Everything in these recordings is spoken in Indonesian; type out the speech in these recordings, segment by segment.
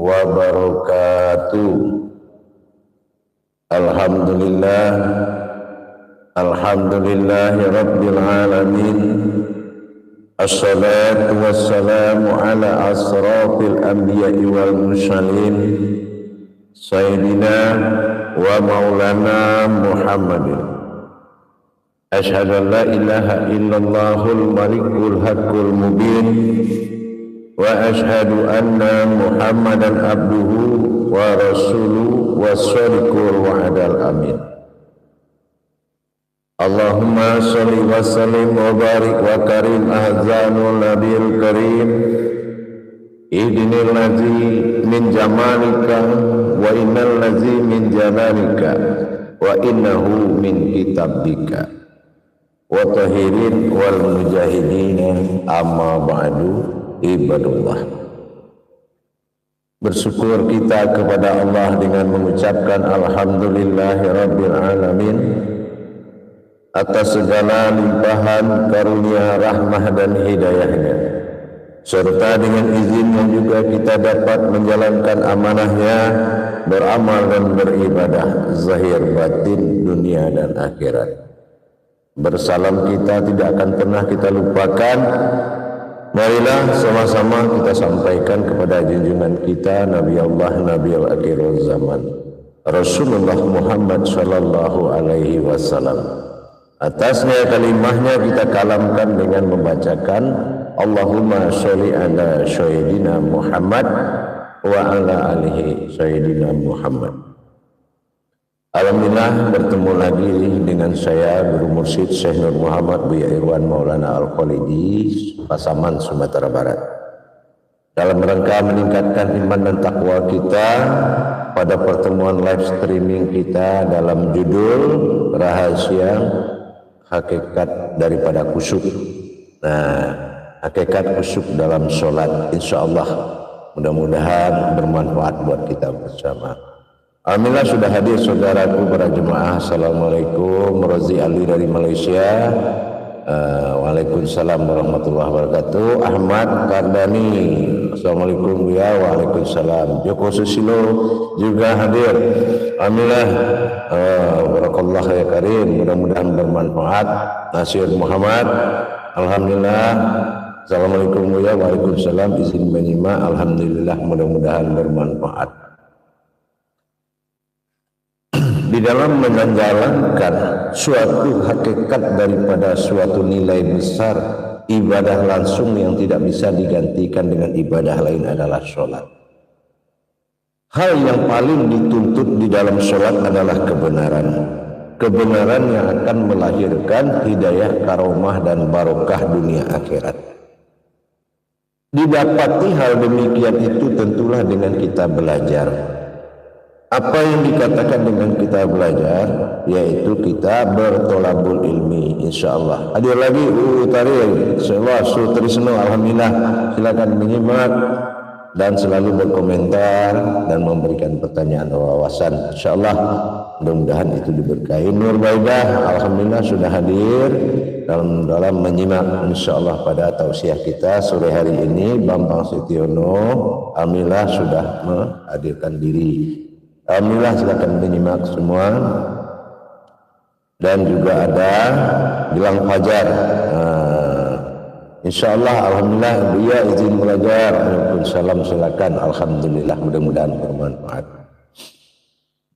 wabarakatuh. Alhamdulillahi rabbil alamin. Assalatu wassalamu ala asrafil anbiya'i wal mursalin sayyidina wa maulana Muhammadin. Asyhadu an la ilaha illallahul malikul haqqul mubin wa asyhadu anna Muhammadan abduhu wa rasuluhu was-sadiqul wa'dal amin. Allahumma sholli wa sallim wa barik wa karim ahzanul nabiyil karim idinil ladzi min jamalika wa innal ladzi min jalalika wa innahu min kitabika wa tahirin wal mujahidin amma ba'du ibadullah. Bersyukur kita kepada Allah dengan mengucapkan alhamdulillahi rabbil alamin atas segala limpahan karunia, rahmah dan hidayahnya, serta dengan izinnya juga kita dapat menjalankan amanahnya, beramal dan beribadah zahir batin dunia dan akhirat. Bersalam kita tidak akan pernah kita lupakan. Marilah sama-sama kita sampaikan kepada junjungan kita Nabi Allah, Nabi al-akhir zaman, Rasulullah Muhammad sallallahu alaihi wasallam. Atasnya kalimahnya kita kalamkan dengan membacakan Allahumma sholli ala sayyidina Muhammad wa ala alihi sayyidina Muhammad. Alhamdulillah bertemu lagi dengan saya Guru Mursyid Syekh Nur Muhammad Buya Irwan Maulana Al-Khalidi, Pasaman, Sumatera Barat. Dalam rangka meningkatkan iman dan takwa kita pada pertemuan live streaming kita dalam judul Rahasia Hakikat daripada khusyuk. Nah, hakikat khusyuk dalam sholat, insya Allah mudah-mudahan bermanfaat buat kita bersama. Alhamdulillah sudah hadir saudaraku para jemaah. Assalamualaikum, Rozi Ali dari Malaysia. Waalaikumsalam warahmatullahi wabarakatuh. Ahmad Kardani, assalamualaikum ya. Waalaikumsalam. Joko Susilo juga hadir. Alhamdulillah. Barakallah ya karim, mudah-mudahan bermanfaat. Nasir Muhammad, alhamdulillah. Assalamualaikum ya. Waalaikumsalam. Izin menyimak, alhamdulillah, mudah-mudahan bermanfaat. Di dalam menjalankan suatu hakikat daripada suatu nilai besar, ibadah langsung yang tidak bisa digantikan dengan ibadah lain adalah sholat. Hal yang paling dituntut di dalam sholat adalah kebenaran. Kebenaran yang akan melahirkan hidayah, karomah dan barokah dunia akhirat. Didapati hal demikian itu tentulah dengan kita belajar. Apa yang dikatakan dengan kita belajar, yaitu kita bertolabul ilmi, insyaallah. Hadir lagi Tarik, insyaallah Sutrisno, alhamdulillah. Silakan menyimak dan selalu berkomentar dan memberikan pertanyaan wawasan, insyaallah. Mudah-mudahan itu diberkahi. Nur Baidah, alhamdulillah sudah hadir dalam menyimak, insyaallah, pada tausiah kita sore hari ini. Bambang Setiono, alhamdulillah sudah menghadirkan diri. Alhamdulillah, silakan menyimak semua. Dan juga ada Gilang Fajar. Insyaallah, alhamdulillah dia izin belajar. Waalaikumsalam, silakan. Alhamdulillah, mudah-mudahan bermanfaat.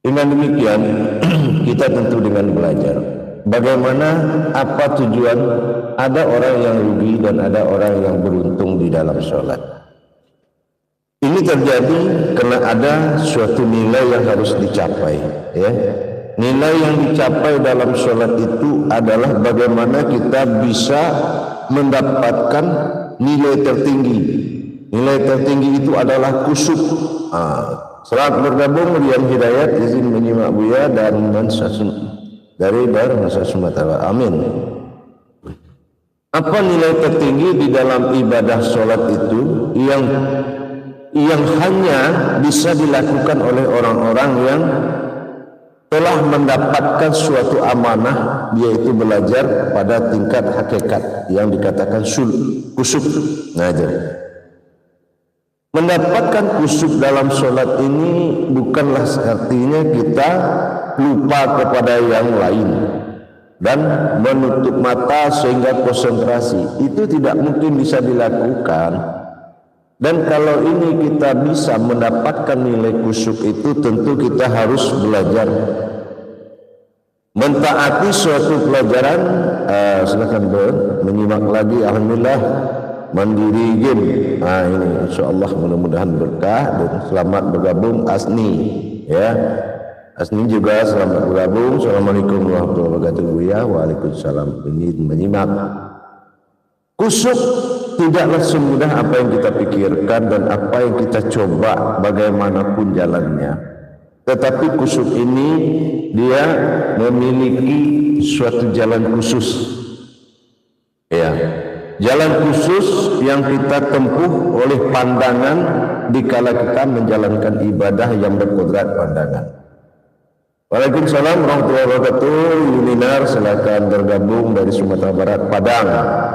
Dengan demikian kita tentu dengan belajar. Bagaimana, apa tujuan? Ada orang yang rugi dan ada orang yang beruntung di dalam sholat. Ini terjadi karena ada suatu nilai yang harus dicapai, ya. Nilai yang dicapai dalam sholat itu adalah bagaimana kita bisa mendapatkan nilai tertinggi. Nilai tertinggi itu adalah khusyuk. Selamat bergabung Rian Hidayat, izin menyimak Buya dan dari Masa Sumatera. Amin. Apa nilai tertinggi di dalam ibadah sholat itu yang hanya bisa dilakukan oleh orang-orang yang telah mendapatkan suatu amanah, yaitu belajar pada tingkat hakikat yang dikatakan khusyuk. Nah, Mendapatkan khusyuk dalam sholat ini bukanlah artinya kita lupa kepada yang lain dan menutup mata sehingga konsentrasi. Itu tidak mungkin bisa dilakukan. Dan kalau ini kita bisa mendapatkan nilai khusyuk itu, tentu kita harus belajar mentaati suatu pelajaran. Silakan menyimak lagi. Alhamdulillah mandiri game. Ini insyaallah mudah-mudahan berkah dan selamat bergabung Asni ya. Asni juga selamat bergabung. Assalamualaikum warahmatullahi wabarakatuh ya. Waalaikumsalam. Menyimak. Khusyuk tidaklah semudah apa yang kita pikirkan dan apa yang kita coba bagaimanapun jalannya. Tetapi khusyuk ini dia memiliki suatu jalan khusus. Ya. Jalan khusus yang kita tempuh oleh pandangan dikala kita menjalankan ibadah yang berkodrat pandangan. Waalaikumsalam warahmatullahi wabarakatuh. Yulinar silakan bergabung dari Sumatera Barat, Padang.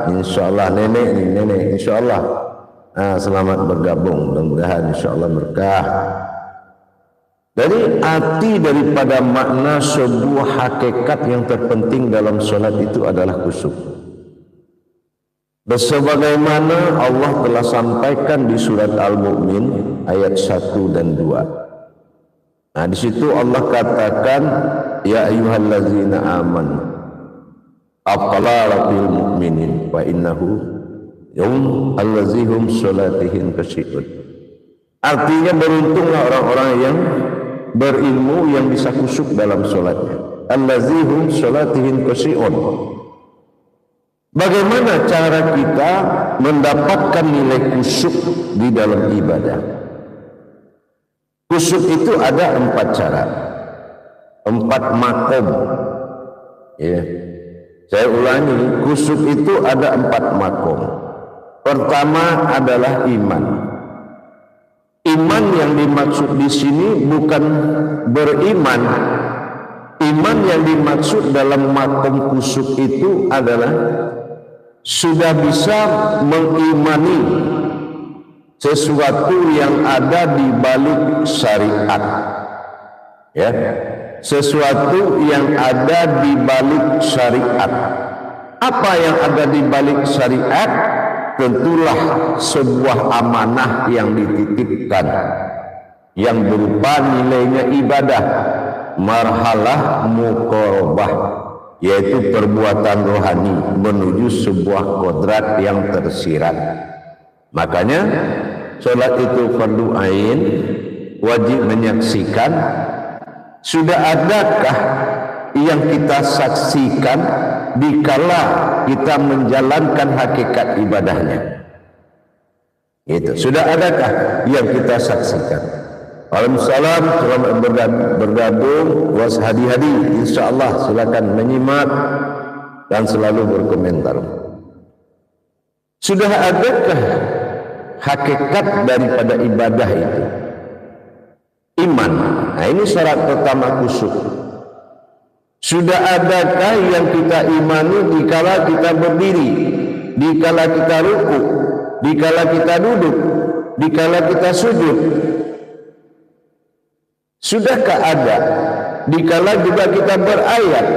Insyaallah nenek insyaallah. Selamat bergabung, mudah-mudahan insyaallah berkah. Dari arti daripada makna sebuah hakikat yang terpenting dalam sholat itu adalah khusyuk. Sebagaimana Allah telah sampaikan di surat Al-Mu'min ayat 1 dan 2. Nah, di situ Allah katakan, ya ayyuhallazina amanu aqala bil mu'minin wa innahu allazihum sholatihim khashi'un. Artinya beruntunglah orang-orang yang berilmu yang bisa khusyuk dalam sholatnya. Allazihum sholatihim khashi'un. Bagaimana cara kita mendapatkan nilai khusyuk di dalam ibadah? Khusyuk itu ada 4 cara, 4 makom. Ya. Saya ulangi, khusyuk itu ada 4 makom. Pertama adalah iman. Iman yang dimaksud di sini bukan beriman. Iman yang dimaksud dalam makom khusyuk itu adalah sudah bisa mengimani sesuatu yang ada di balik syariat, ya, sesuatu yang ada di balik syariat. Apa yang ada di balik syariat? Tentulah sebuah amanah yang dititipkan yang berupa nilainya ibadah, marhalah muqarabah, yaitu perbuatan rohani menuju sebuah kodrat yang tersirat. Makanya sholat itu fardu ain, wajib menyaksikan. Sudah adakah yang kita saksikan dikala kita menjalankan hakikat ibadahnya? Itu sudah adakah yang kita saksikan? Waalaikumsalam, selamat bergabung, hadi-hadi, insyaallah silakan menyimak dan selalu berkomentar. Sudah adakah hakikat daripada ibadah itu? Iman. Nah, ini syarat pertama khusyuk. Sudah adakah yang kita imani dikala kita berdiri, dikala kita ruku, dikala kita duduk, dikala kita sujud? Sudahkah ada dikala juga kita berayat?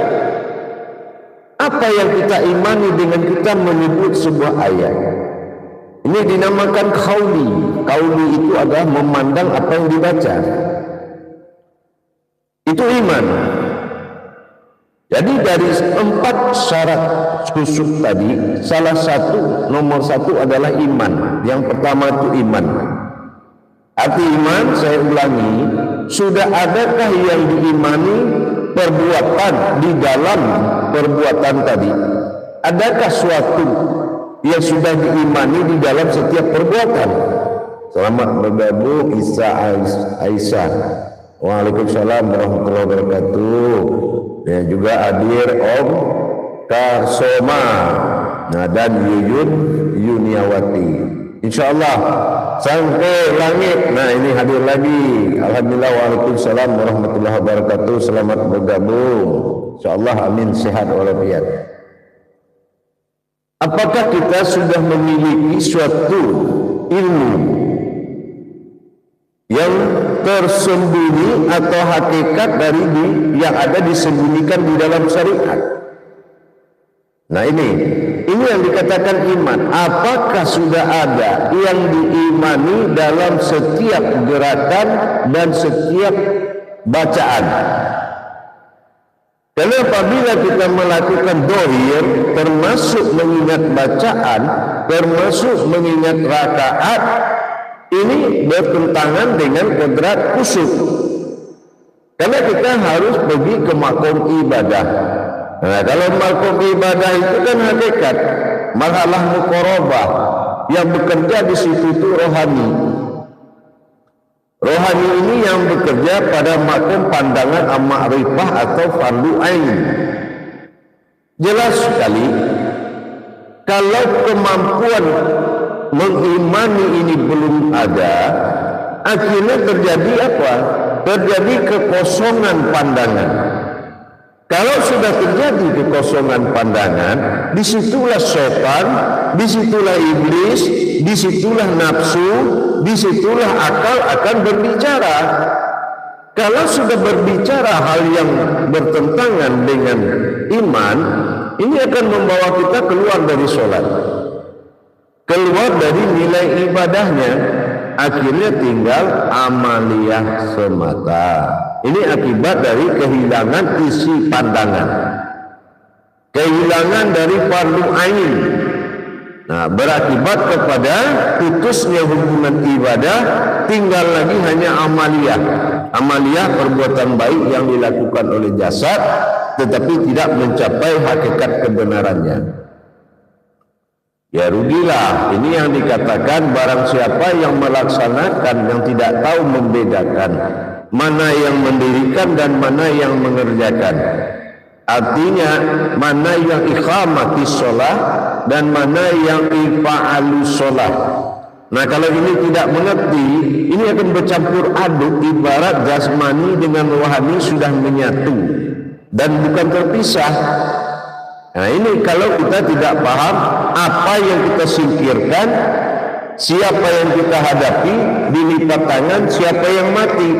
Apa yang kita imani dengan kita menyebut sebuah ayat? Ini dinamakan qauli. Qauli itu adalah memandang apa yang dibaca. Itu iman. Jadi dari 4 syarat khusyuk tadi, nomor satu adalah iman. Yang pertama itu iman. Arti iman, saya ulangi, sudah adakah yang diimani perbuatan di dalam perbuatan tadi? Adakah suatu yang sudah diimani di dalam setiap perbuatan? Selamat bergabung Aisyah. Waalaikumsalam warahmatullahi wabarakatuh. Ya, juga hadir Om Karsoma, dan Yuyun Yuniawati. Insyaallah sampai langit. Nah, ini hadir lagi. Alhamdulillah. Waalaikumsalam warahmatullahi wabarakatuh. Selamat bergabung. Insyaallah, amin, sehat walafiat. Apakah kita sudah memiliki suatu ilmu yang tersembunyi atau hakikat dari yang ada disembunyikan di dalam syariat. Nah ini yang dikatakan iman. Apakah sudah ada yang diimani dalam setiap gerakan dan setiap bacaan? Karena apabila kita melakukan dohir, termasuk mengingat bacaan, termasuk mengingat rakaat, ini bertentangan dengan kodrat khusyuk. Karena kita harus pergi ke makom ibadah. Nah, kalau makom ibadah itu kan hakikat, marhalah muqarabah, yang bekerja di situ itu rohani. Rohani ini yang bekerja pada makom pandangan ma'rifah atau fardu ain. Jelas sekali, kalau kemampuan mengimani ini belum ada, akhirnya terjadi apa? Terjadi kekosongan pandangan. Kalau sudah terjadi kekosongan pandangan, disitulah setan, disitulah iblis, disitulah nafsu, disitulah akal akan berbicara. Kalau sudah berbicara hal yang bertentangan dengan iman, ini akan membawa kita keluar dari sholat, keluar dari nilai ibadahnya, akhirnya tinggal amaliyah semata. Ini akibat dari kehilangan isi pandangan, kehilangan dari fardu ain. Nah, berakibat kepada putusnya hubungan ibadah, tinggal lagi hanya amaliyah. Amaliyah perbuatan baik yang dilakukan oleh jasad, tetapi tidak mencapai hakikat kebenarannya. Ya rugilah. Ini yang dikatakan barang siapa yang melaksanakan, yang tidak tahu membedakan mana yang mendirikan dan mana yang mengerjakan. Artinya mana yang iqamatis sholah dan mana yang ifa'alus sholah. Nah kalau ini tidak mengerti, ini akan bercampur aduk, ibarat jasmani dengan rohani sudah menyatu dan bukan terpisah. Nah ini kalau kita tidak paham apa yang kita singkirkan, siapa yang kita hadapi, dilipat tangan siapa yang mati.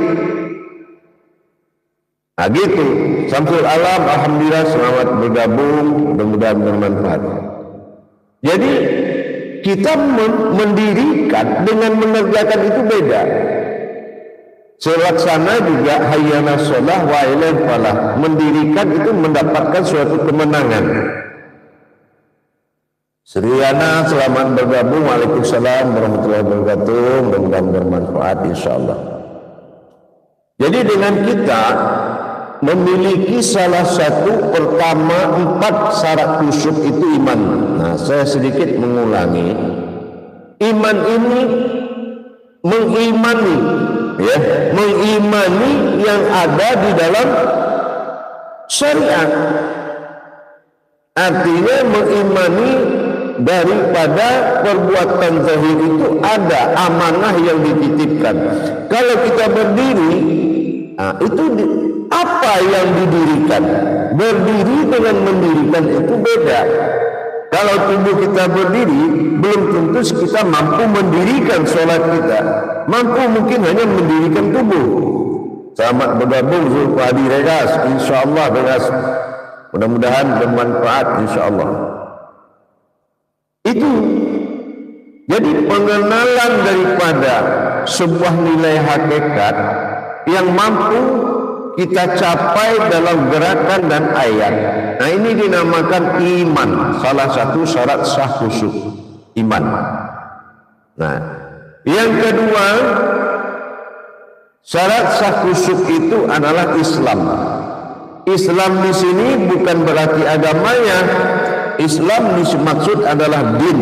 Nah gitu. Samsul alam, alhamdulillah selamat bergabung, mudah-mudahan bermanfaat. Jadi kita mendirikan dengan mengerjakan itu beda. Selaksana juga hayyana sholah wa ilaih falah. Mendirikan itu mendapatkan suatu kemenangan. Sriana selamat bergabung. Waalaikumsalam warahmatullahi wabarakatuh. Mudah-mudahan bermanfaat insyaallah. Jadi dengan kita memiliki salah satu pertama 4 syarat khusyuk itu iman. Nah, saya sedikit mengulangi. Iman ini mengimani, ya, mengimani yang ada di dalam syariat. Artinya mengimani daripada perbuatan zahir itu ada amanah yang dititipkan. Kalau kita berdiri, nah, itu apa yang didirikan? Berdiri dengan mendirikan itu beda. Kalau tubuh kita berdiri, belum tentu kita mampu mendirikan sholat kita. Mampu mungkin hanya mendirikan tubuh. Selamat bergabung Zulfadi Regas, insyaallah Regas. Mudah-mudahan bermanfaat insyaallah. Itu jadi pengenalan daripada sebuah nilai hakikat yang mampu kita capai dalam gerakan dan ayat. Nah ini dinamakan iman, salah satu syarat sah khusyuk iman. Nah yang kedua, syarat sah khusyuk itu adalah Islam. Islam di sini bukan berarti agamanya. Islam dimaksud adalah din,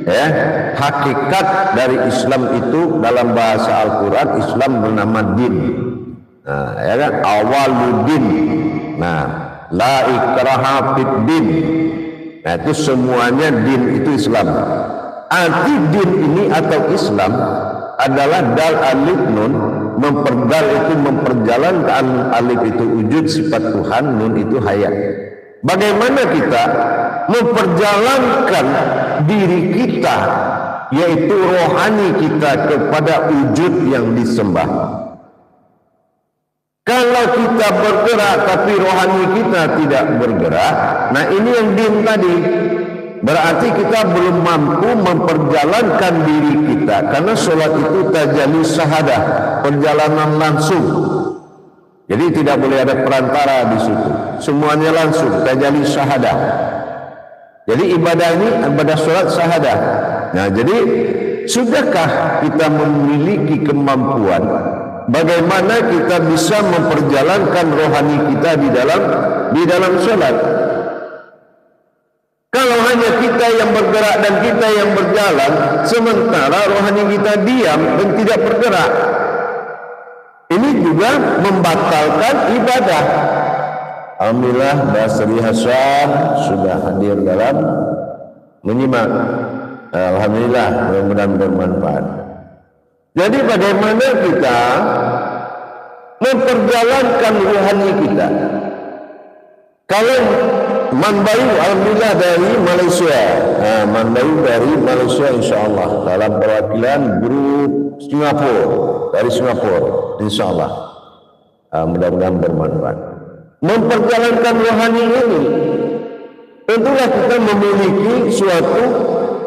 ya. Hakikat dari Islam itu dalam bahasa Al-Quran, Islam bernama din. Nah, ya kan, awaludin. Nah, la ikraha fid din. Nah, itu semuanya din itu Islam. Arti din ini atau Islam adalah dal alif nun, memperdal itu memperjalankan, alif itu wujud sifat Tuhan, nun itu hayat. Bagaimana kita memperjalankan diri kita yaitu rohani kita kepada wujud yang disembah. Kalau kita bergerak tapi rohani kita tidak bergerak, nah ini yang din tadi. Berarti kita belum mampu memperjalankan diri kita, karena sholat itu tajalli syahadah, perjalanan langsung. Jadi tidak boleh ada perantara di situ. Semuanya langsung tajalli syahadah. Jadi ibadah ini ibadah sholat syahadah. Nah, jadi sudahkah kita memiliki kemampuan bagaimana kita bisa memperjalankan rohani kita di dalam sholat? Kalau hanya kita yang bergerak dan kita yang berjalan, sementara rohani kita diam dan tidak bergerak, ini juga membatalkan ibadah. Alhamdulillah Basri Hasan sudah hadir dalam menyimak. Alhamdulillah, mudah-mudahan bermanfaat. Jadi bagaimana kita memperjalankan rohani kita? Kalau Manbayu alhamdulillah dari Malaysia, Manbayu dari Malaysia insyaallah dalam perwakilan grup Singapura, dari Singapura insyaallah, mudah-mudahan bermanfaat. Memperjalankan rohani ini tentulah kita memiliki suatu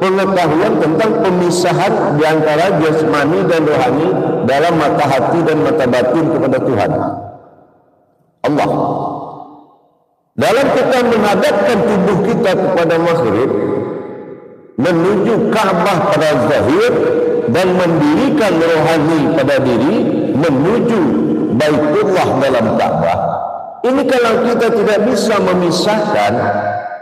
pengetahuan tentang pemisahan di antara jasmani dan rohani dalam mata hati dan mata batin kepada Tuhan Allah. Dalam kita menghadapkan tubuh kita kepada maghrib, menuju Ka'bah pada zahir, dan mendirikan rohani pada diri menuju Baitullah dalam Ka'bah. Ini kalau kita tidak bisa memisahkan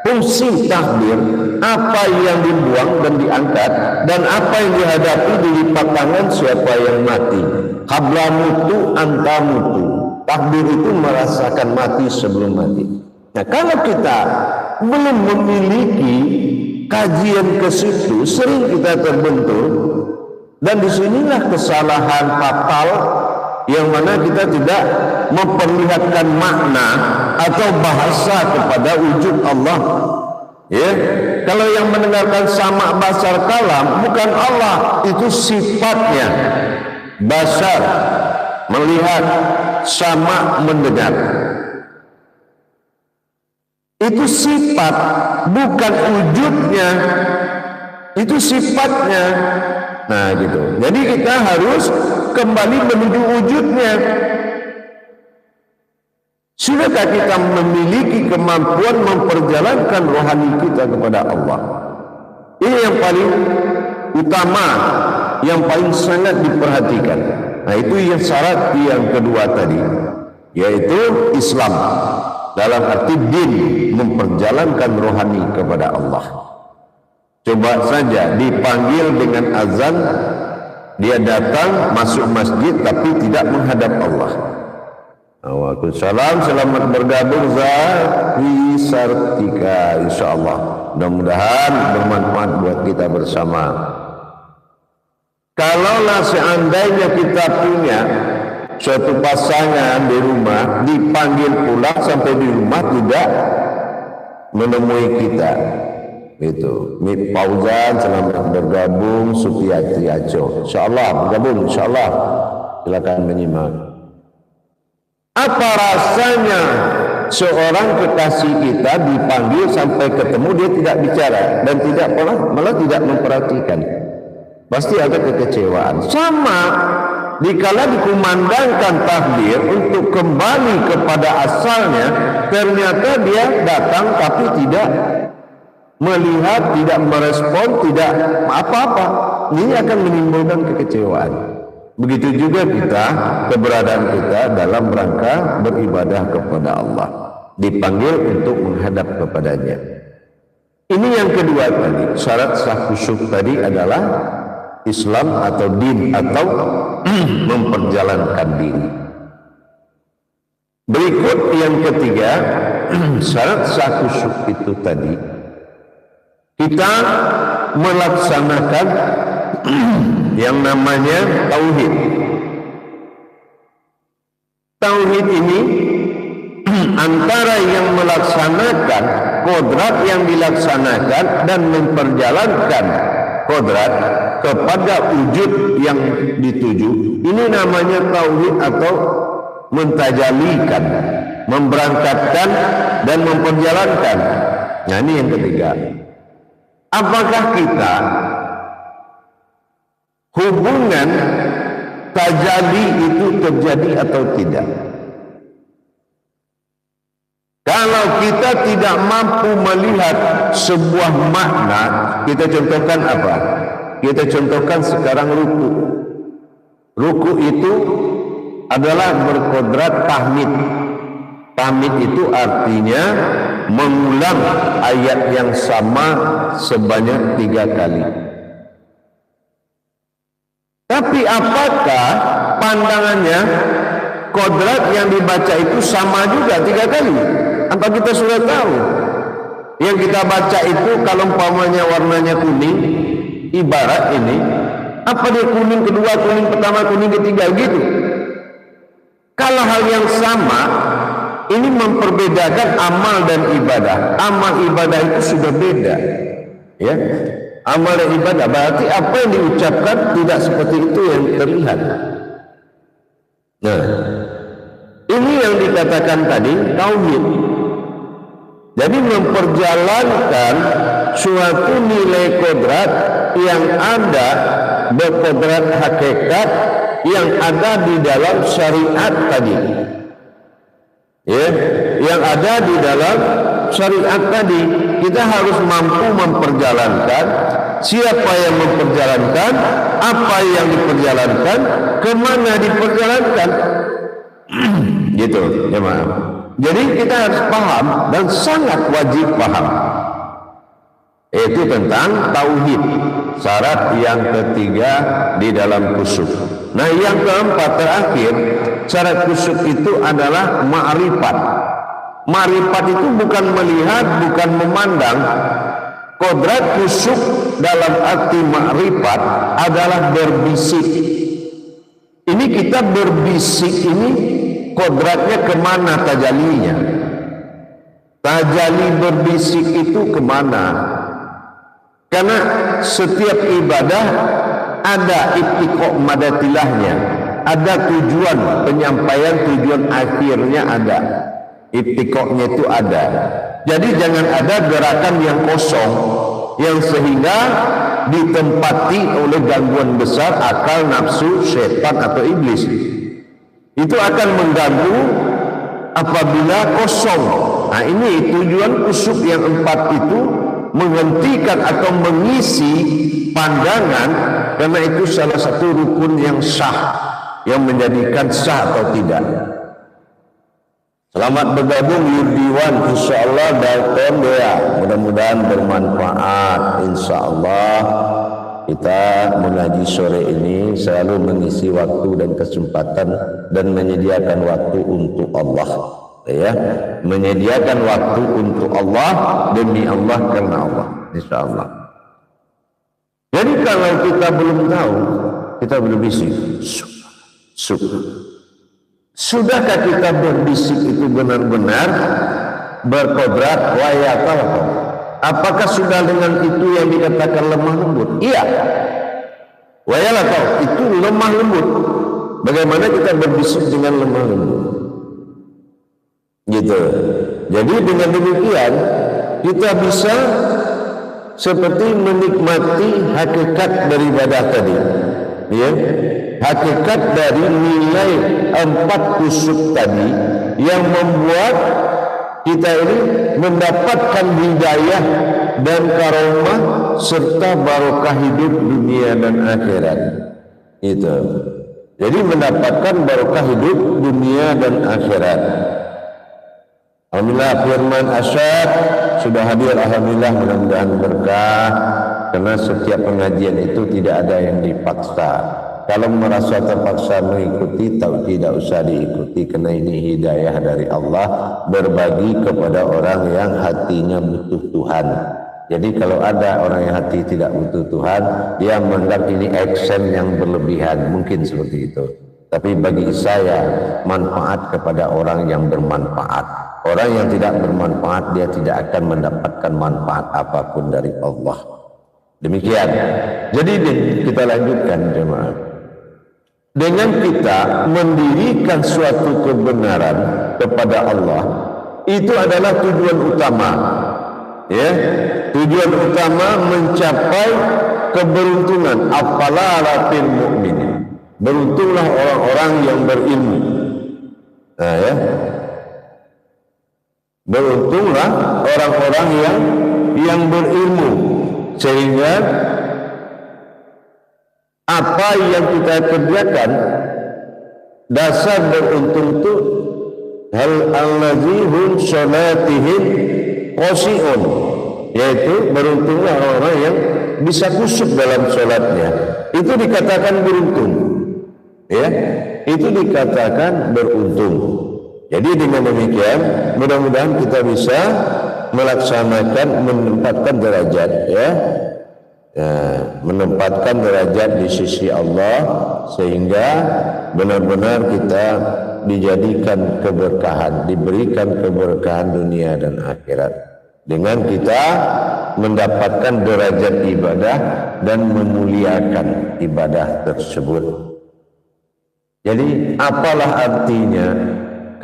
fungsi takbir, apa yang dibuang dan diangkat, dan apa yang dihadapi di lipat tangan siapa yang mati. Qabla mutu anta mutu. Takbir itu merasakan mati sebelum mati. Nah, kalau kita belum memiliki kajian ke situ, sering kita terbentur, dan disinilah kesalahan fatal yang mana kita tidak memperlihatkan makna atau bahasa kepada wujud Allah. Ya, kalau yang mendengarkan sama basar kalam bukan Allah, itu sifatnya. Basar melihat, sama mendengar. Itu sifat, bukan wujudnya. Itu sifatnya. Nah gitu. Jadi kita harus kembali menuju wujudnya. Sudahkah kita memiliki kemampuan memperjalankan rohani kita kepada Allah? Ini yang paling utama, yang paling sangat diperhatikan. Nah itu yang syarat yang kedua tadi, yaitu Islam. Dalam arti din, memperjalankan rohani kepada Allah. Coba saja dipanggil dengan azan, dia datang masuk masjid tapi tidak menghadap Allah. Waalaikumsalam, selamat bergabung Zahri Sartika, insyaallah. Mudah-mudahan bermanfaat buat kita bersama. Kalaulah seandainya kita punya suatu pasangan di rumah, dipanggil pulang sampai di rumah tidak menemui kita, itu Mip Fauzan selamat bergabung, Supiati Aco insyaallah bergabung, insyaallah silakan menyimak. Apa rasanya seorang kekasih kita dipanggil sampai ketemu dia tidak bicara dan tidak malah tidak memperhatikan? Pasti ada kekecewaan. Sama dikala dikumandangkan takbir untuk kembali kepada asalnya, ternyata dia datang tapi tidak melihat, tidak merespon, tidak apa-apa. Ini akan menimbulkan kekecewaan. Begitu juga kita, keberadaan kita dalam rangka beribadah kepada Allah, dipanggil untuk menghadap kepadanya. Ini yang kedua tadi, syarat sah khusyuk tadi adalah Islam atau din atau memperjalankan diri. Berikut yang ketiga, syarat sah khusyuk itu tadi, kita melaksanakan yang namanya tauhid. Tauhid ini antara yang melaksanakan kodrat yang dilaksanakan dan memperjalankan kodrat kepada wujud yang dituju. Ini namanya tauhid atau mentajalikan, memberangkatkan dan memperjalankan. Nah, ini yang ketiga. Apakah kita hubungan tajali itu terjadi atau tidak? Kalau kita tidak mampu melihat sebuah makna, kita contohkan apa? Kita contohkan sekarang ruku. Ruku itu adalah berkodrat tahmid. Tahmid itu artinya mengulang ayat yang sama sebanyak 3 kali. Tapi apakah pandangannya kodrat yang dibaca itu sama juga 3 kali? Apa kita sudah tahu? Yang kita baca itu kalau umpamanya warnanya kuning, ibarat ini, apa dia kuning kedua, kuning pertama, kuning ketiga gitu? Kalau hal yang sama, ini memperbedakan amal dan ibadah. Amal ibadah itu sudah beda, ya. Amal dan ibadah berarti apa yang diucapkan tidak seperti itu yang terlihat. Nah, ini yang dikatakan tadi tauhid. Jadi memperjalankan suatu nilai kodrat yang ada, berkodrat hakikat yang ada di dalam syariat tadi, ya, yang ada di dalam syariat tadi. Kita harus mampu memperjalankan. Siapa yang memperjalankan, apa yang diperjalankan, kemana diperjalankan, gitu, jemaah. Jadi kita harus paham dan sangat wajib paham, yaitu tentang tauhid, syarat yang ketiga di dalam khusyuk. Nah, yang keempat terakhir, syarat khusyuk itu adalah ma'rifat. Ma'rifat itu bukan melihat, bukan memandang. Kodrat khusyuk dalam arti ma'rifat adalah berbisik. Ini kita berbisik ini kodratnya kemana tajalinya? Tajali berbisik itu kemana? Karena setiap ibadah ada ittiqa madatilahnya, ada tujuan penyampaian, tujuan akhirnya ada. Ittiqanya itu ada. Jadi jangan ada gerakan yang kosong yang sehingga ditempati oleh gangguan besar akal, nafsu, setan atau iblis. Itu akan mengganggu apabila kosong. Nah, ini tujuan khusyuk yang 4 itu, menghentikan atau mengisi pandangan, karena itu salah satu rukun yang sah, yang menjadikan sah atau tidak. Selamat bergabung Yurdiwan, insyaallah Dalton ya. Mudah-mudahan bermanfaat insyaallah. Kita mengaji sore ini selalu mengisi waktu dan kesempatan dan menyediakan waktu untuk Allah, ya. Menyediakan waktu untuk Allah, demi Allah, karena Allah, insyaallah. Jadi kalau kita belum tahu, kita berbisik. Sudahkah kita berbisik itu benar-benar berkodrat wayatal? Apakah sudah dengan itu yang dikatakan lemah lembut? Iya. Wayatal itu lemah lembut. Bagaimana kita berbisik dengan lemah lembut? Gitu. Jadi dengan demikian kita bisa seperti menikmati hakikat daripada tadi, ya. Hakikat dari nilai 4 khusyuk tadi yang membuat kita ini mendapatkan hidayah dan karomah serta barokah hidup dunia dan akhirat. Itu. Jadi mendapatkan barokah hidup dunia dan akhirat. Alhamdulillah firman Asyad sudah hadir, alhamdulillah, mudah-mudahan berkah, karena setiap pengajian itu tidak ada yang dipaksa. Kalau merasa terpaksa mengikuti, tidak usah diikuti, karena ini hidayah dari Allah, berbagi kepada orang yang hatinya butuh Tuhan. Jadi kalau ada orang yang hati tidak butuh Tuhan, dia menganggap ini action yang berlebihan, mungkin seperti itu. Tapi bagi saya, manfaat kepada orang yang bermanfaat. Orang yang tidak bermanfaat, dia tidak akan mendapatkan manfaat apapun dari Allah. Demikian. Jadi kita lanjutkan jemaah. Dengan kita mendirikan suatu kebenaran kepada Allah, itu adalah tujuan utama. Ya, tujuan utama mencapai keberuntungan. Afalalatil mu'minin. Beruntunglah orang-orang yang berilmu. Nah, ya. Beruntunglah orang-orang yang berilmu, sehingga apa yang kita kerjakan dasar beruntung itu hal allazihum salatihim qasiun, yaitu beruntunglah orang-orang yang bisa khusyuk dalam sholatnya. Itu dikatakan beruntung, ya, itu dikatakan beruntung. Jadi dengan demikian mudah-mudahan kita bisa melaksanakan, menempatkan derajat, ya, menempatkan derajat di sisi Allah, sehingga benar-benar kita dijadikan keberkahan, diberikan keberkahan dunia dan akhirat dengan kita mendapatkan derajat ibadah dan memuliakan ibadah tersebut. Jadi apalah artinya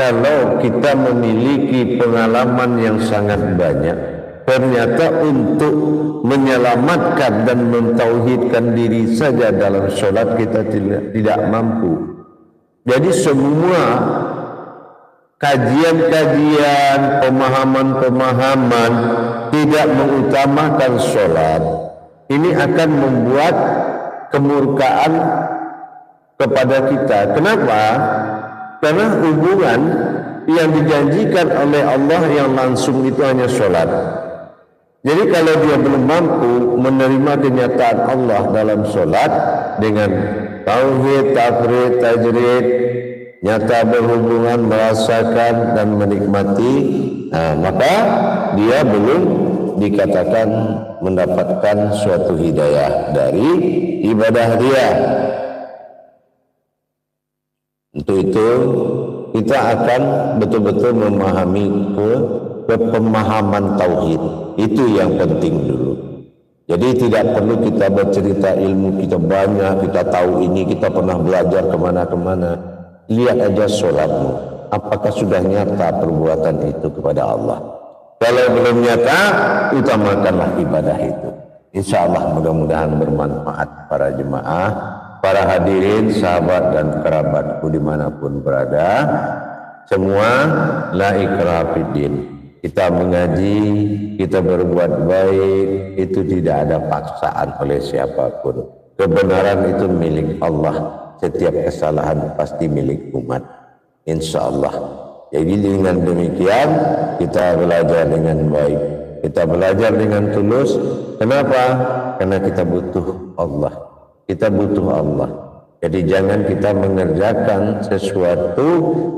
kalau kita memiliki pengalaman yang sangat banyak, ternyata untuk menyelamatkan dan mentauhidkan diri saja dalam sholat kita tidak mampu. Jadi semua kajian-kajian, pemahaman-pemahaman tidak mengutamakan sholat, ini akan membuat kemurkaan kepada kita. Kenapa? Karena hubungan yang dijanjikan oleh Allah yang langsung itu hanya sholat. Jadi kalau dia belum mampu menerima kenyataan Allah dalam sholat dengan tauhid, tafrid, tajrid, nyata berhubungan, merasakan dan menikmati, maka dia belum dikatakan mendapatkan suatu hidayah dari ibadah dia. Untuk itu kita akan betul-betul memahami pemahaman tauhid. Itu yang penting dulu. Jadi tidak perlu kita bercerita ilmu kita banyak, kita tahu ini, kita pernah belajar kemana-kemana. Lihat aja sholatmu, apakah sudah nyata perbuatan itu kepada Allah. Kalau belum nyata, utamakanlah ibadah itu. Insya Allah mudah-mudahan bermanfaat para jemaah, para hadirin, sahabat dan kerabatku dimanapun berada. Semua la ikraha fiddin. Kita mengaji, kita berbuat baik, itu tidak ada paksaan oleh siapapun. Kebenaran itu milik Allah. Setiap kesalahan pasti milik umat. Insya Allah. Jadi dengan demikian kita belajar dengan baik. Kita belajar dengan tulus. Kenapa? Karena kita butuh Allah. Kita butuh Allah. Jadi jangan kita mengerjakan sesuatu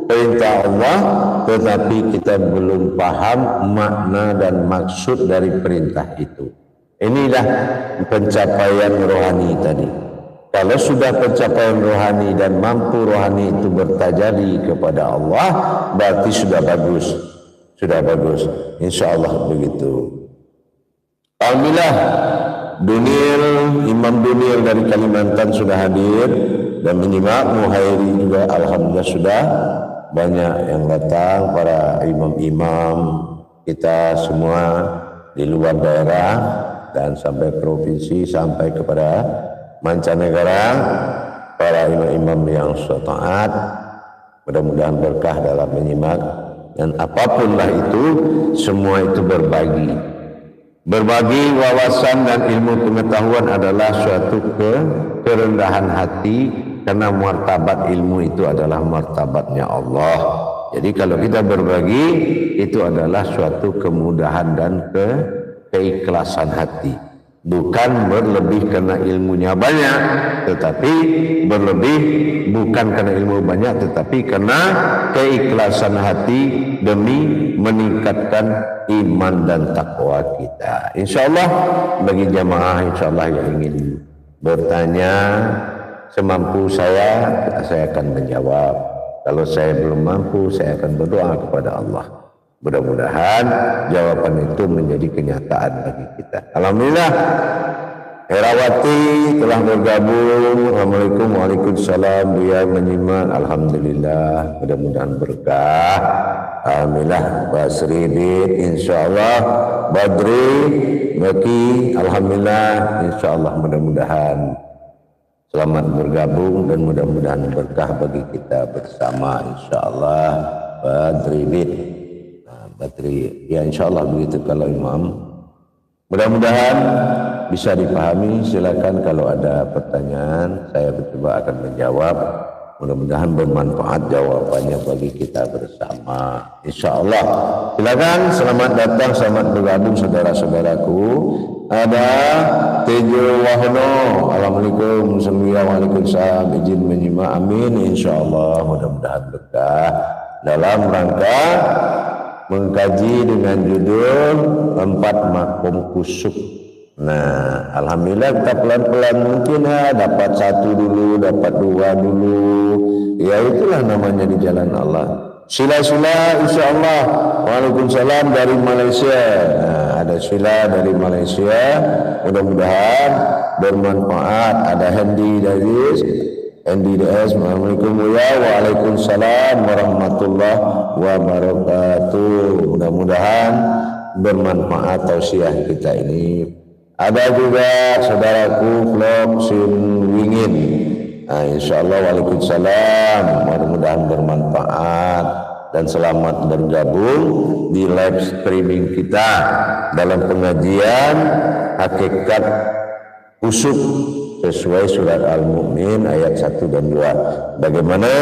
perintah Allah tetapi kita belum paham makna dan maksud dari perintah itu. Inilah pencapaian rohani tadi. Kalau sudah pencapaian rohani dan mampu rohani itu bertajalli kepada Allah, berarti sudah bagus. Sudah bagus. Insya Allah begitu. Alhamdulillah, Dunil, Imam Dunil dari Kalimantan sudah hadir dan menyimak. Muhairi juga alhamdulillah sudah banyak yang datang, para imam-imam kita semua di luar daerah dan sampai provinsi, sampai kepada mancanegara, para imam-imam yang taat. Mudah-mudahan berkah dalam menyimak, dan apapun lah itu, semua itu berbagi. Berbagi wawasan dan ilmu pengetahuan adalah suatu kerendahan hati, karena martabat ilmu itu adalah martabatnya Allah. Jadi kalau kita berbagi, itu adalah suatu kemudahan dan keikhlasan hati. Bukan berlebih karena ilmunya banyak, tetapi berlebih bukan karena ilmu banyak, tetapi karena keikhlasan hati demi meningkatkan iman dan takwa kita. Insya Allah bagi jamaah, insya Allah yang ingin bertanya semampu saya akan menjawab. Kalau saya belum mampu, saya akan berdoa kepada Allah. Mudah-mudahan jawaban itu menjadi kenyataan bagi kita. Alhamdulillah, Herawati telah bergabung. Assalamualaikum. Waalaikumsalam. Buya menyimak. Alhamdulillah, mudah-mudahan berkah. Alhamdulillah. Basri Bid, insyaallah. Badri, Baki, alhamdulillah, insyaallah, mudah-mudahan selamat bergabung dan mudah-mudahan berkah bagi kita bersama, insyaallah. Badri Bid, Badri, ya insyaallah begitu kalau Imam. Mudah-mudahan bisa dipahami. Silakan kalau ada pertanyaan, saya coba akan menjawab. Mudah-mudahan bermanfaat jawabannya bagi kita bersama, insyaallah. Silakan, selamat datang, selamat bergabung saudara-saudaraku. Ada Tejo Wahno, assalamualaikum, waalaikumsalam, izin menyimak, amin, insyaallah, mudah-mudahan berkah dalam rangka mengkaji dengan judul 4 makom kusuk. Nah, alhamdulillah kita pelan-pelan mungkin ya, dapat 1 dulu, dapat 2 dulu. Ya itulah namanya di jalan Allah. Sila-sila insyaallah. Waalaikumsalam dari Malaysia. Nah, ada sila dari Malaysia. Mudah-mudahan bermanfaat. Ada Hendy dari NDDS, Assalamualaikum ya. Waalaikumsalam warahmatullahi wabarakatuh. Mudah-mudahan bermanfaat tausiah kita ini. Ada juga saudaraku vlog Sin Wingin. Nah, insyaallah. Waalaikumsalam. Mudah-mudahan bermanfaat dan selamat bergabung di live streaming kita dalam pengajian hakikat kusuk sesuai surat Al-Mu'min ayat 1 dan 2. Bagaimana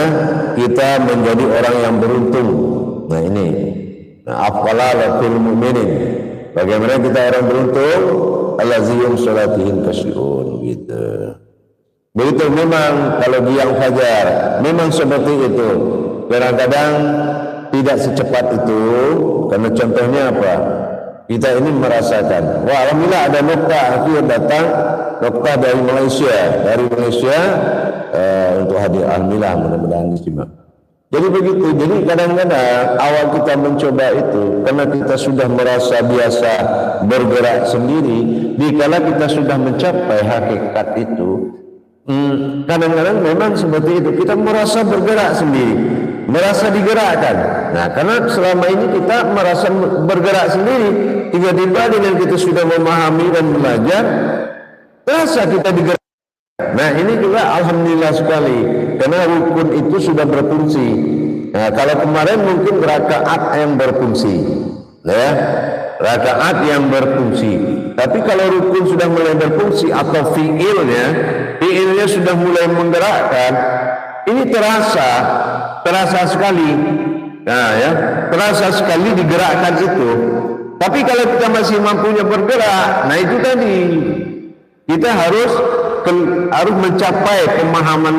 kita menjadi orang yang beruntung. Nah ini, afqala lakul mu'minin. Bagaimana kita orang beruntung? Allaziyum sholatihim kasyun, gitu. Begitu memang kalau diang fajar, memang seperti itu. Kadang-kadang tidak secepat itu, karena contohnya apa? Kita ini merasakan, wah alhamdulillah ada Nokta akhir datang, Nokta dari Malaysia, untuk hadir, alhamdulillah, mudah-mudahan disimak. Jadi begitu, jadi kadang-kadang awal kita mencoba itu, karena kita sudah merasa biasa bergerak sendiri, dikala kita sudah mencapai hakikat itu, kadang-kadang memang seperti itu, kita merasa bergerak sendiri, merasa digerakkan. Nah, karena selama ini kita merasa bergerak sendiri, tiba-tiba dengan kita sudah memahami dan belajar, terasa kita digerakkan. Nah, ini juga alhamdulillah sekali, karena rukun itu sudah berfungsi. Nah, kalau kemarin mungkin rakaat yang berfungsi, ya, rakaat yang berfungsi. Tapi kalau rukun sudah mulai berfungsi atau fiilnya sudah mulai menggerakkan, ini terasa sekali. Nah, ya, terasa sekali digerakkan itu. Tapi kalau kita masih mampunya bergerak, nah itu tadi kita harus mencapai pemahaman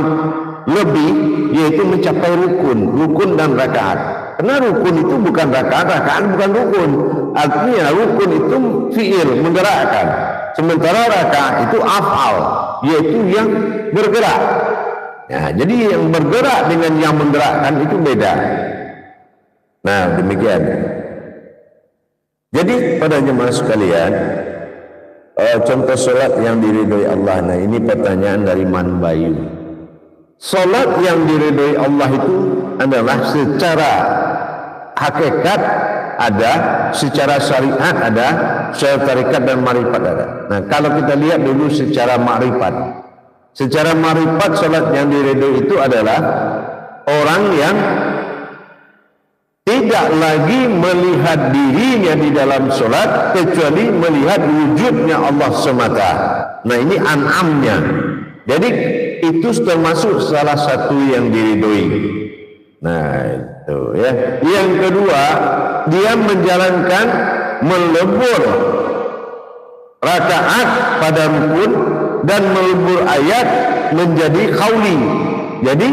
lebih, yaitu mencapai rukun dan rakaat. Karena rukun itu bukan rakaat bukan rukun. Artinya rukun itu fiil, menggerakkan. Sementara rakaat itu af'al, yaitu yang bergerak. Ya, jadi yang bergerak dengan yang menggerakkan itu beda. Nah, demikian. Jadi pada jemaah sekalian, contoh solat yang diridhoi Allah. Nah, ini pertanyaan dari Man Bayu. Solat yang diridhoi Allah itu adalah secara hakikat ada, secara syariat ada, secara tarikat dan marifat ada. Nah, kalau kita lihat dulu secara marifat. Secara marifat solat yang diridhoi itu adalah orang yang tidak lagi melihat dirinya di dalam solat kecuali melihat wujudnya Allah semata. Nah, ini an'amnya. Jadi itu termasuk salah satu yang diridhoi. Nah, itu ya. Yang kedua, dia menjalankan melebur rakaat pada rukun dan melebur ayat menjadi qauli. Jadi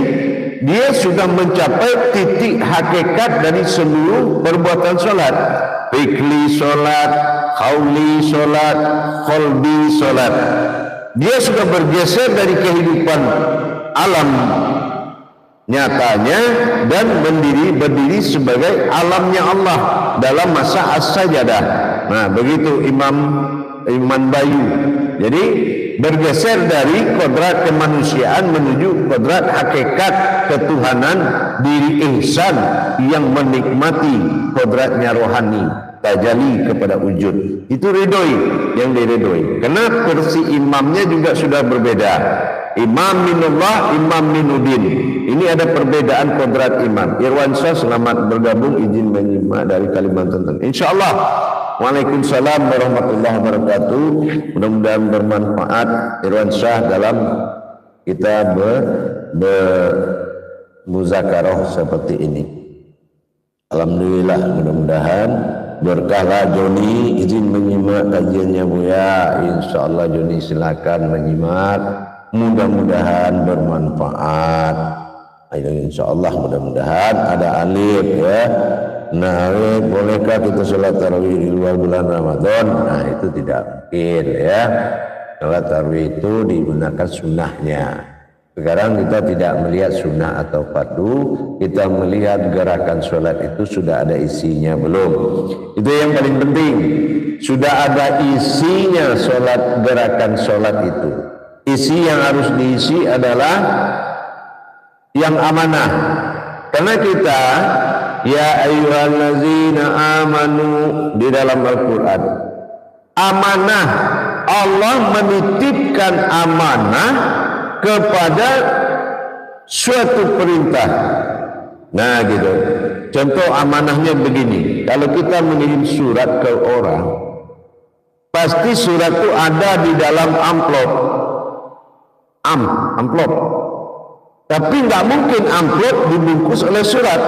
dia sudah mencapai titik hakikat dari seluruh perbuatan solat. Fikli solat, qauli solat, qalbi solat. Dia sudah bergeser dari kehidupan alam nyatanya dan berdiri sebagai alamnya Allah dalam masa as-sajadah. Nah, begitu Imam Bayu. Jadi bergeser dari kodrat kemanusiaan menuju kodrat hakikat ketuhanan diri ihsan yang menikmati kodratnya rohani tajalli kepada wujud. Itu ridhoi, yang diridhoi. Karena kursi imamnya juga sudah berbeda. Imam minullah, imam minudin. Ini ada perbedaan kodrat imam. Irwansyah selamat bergabung, izin menyimak dari Kalimantan Tengah. InsyaAllah. Waalaikumsalam warahmatullahi wabarakatuh. Mudah-mudahan bermanfaat Irwansyah dalam kita bermuzakarah seperti ini. Alhamdulillah, mudah-mudahan berkahlah Joni, izin menyimak kajiannya Buya. InsyaAllah Joni silakan menyimak. Mudah-mudahan bermanfaat. InsyaAllah mudah-mudahan ada alif ya. Nah, alif, bolehkah kita sholat tarawih di luar bulan Ramadan? Nah, itu tidak mungkin ya. Sholat tarawih itu digunakan sunnahnya. Sekarang kita tidak melihat sunnah atau fardu, kita melihat gerakan sholat itu sudah ada isinya belum. Itu yang paling penting. Sudah ada isinya sholat, gerakan sholat itu. Isi yang harus diisi adalah yang amanah. Karena kita, ya ayyuhallazina amanu di dalam Al-Quran, amanah, Allah menitipkan amanah kepada suatu perintah. Nah gitu. Contoh amanahnya begini. Kalau kita mengirim surat ke orang, pasti surat itu ada di dalam amplop. Amplop. Tapi nggak mungkin amplop dibungkus oleh surat.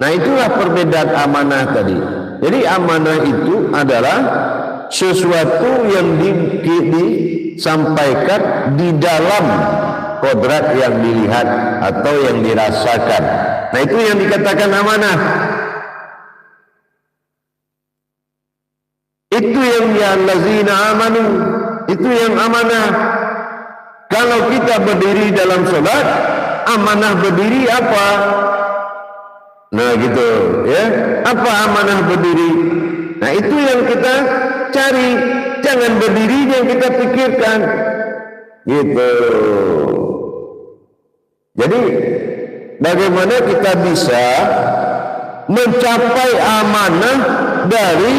Nah itulah perbedaan amanah tadi. Jadi amanah itu adalah sesuatu yang disampaikan di dalam kodrat yang dilihat atau yang dirasakan. Nah itu yang dikatakan amanah. Itu yang ya allazina amanu. Itu yang amanah. Kalau kita berdiri dalam sholat, amanah berdiri apa? Nah gitu ya. Apa amanah berdiri? Nah itu yang kita cari. Jangan berdiri yang kita pikirkan. Gitu. Jadi bagaimana kita bisa mencapai amanah dari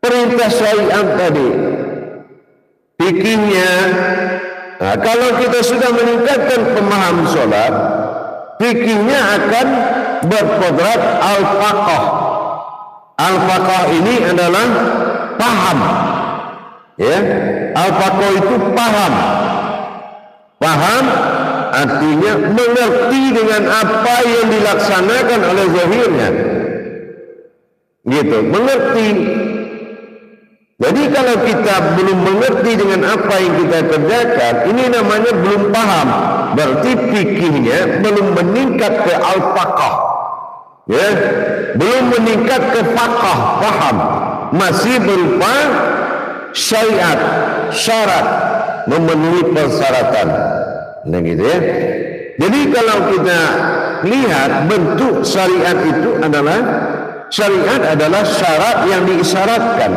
perintah syariat tadi? Fikihnya, nah, kalau kita sudah meningkatkan pemahaman sholat, fikihnya akan berkodrat al-faqah. Al-faqah ini adalah paham. Ya, al-faqah itu paham. Paham artinya mengerti dengan apa yang dilaksanakan oleh zahirnya. Gitu, mengerti. Jadi kalau kita belum mengerti dengan apa yang kita kerjakan, ini namanya belum paham. Berarti fikihnya belum meningkat ke al-faqah. Ya, belum meningkat ke faqah, paham. Masih berupa syariat, syarat, memenuhi persyaratan. Nah gitu ya. Jadi kalau kita lihat bentuk syariat itu adalah syarat yang diisyaratkan.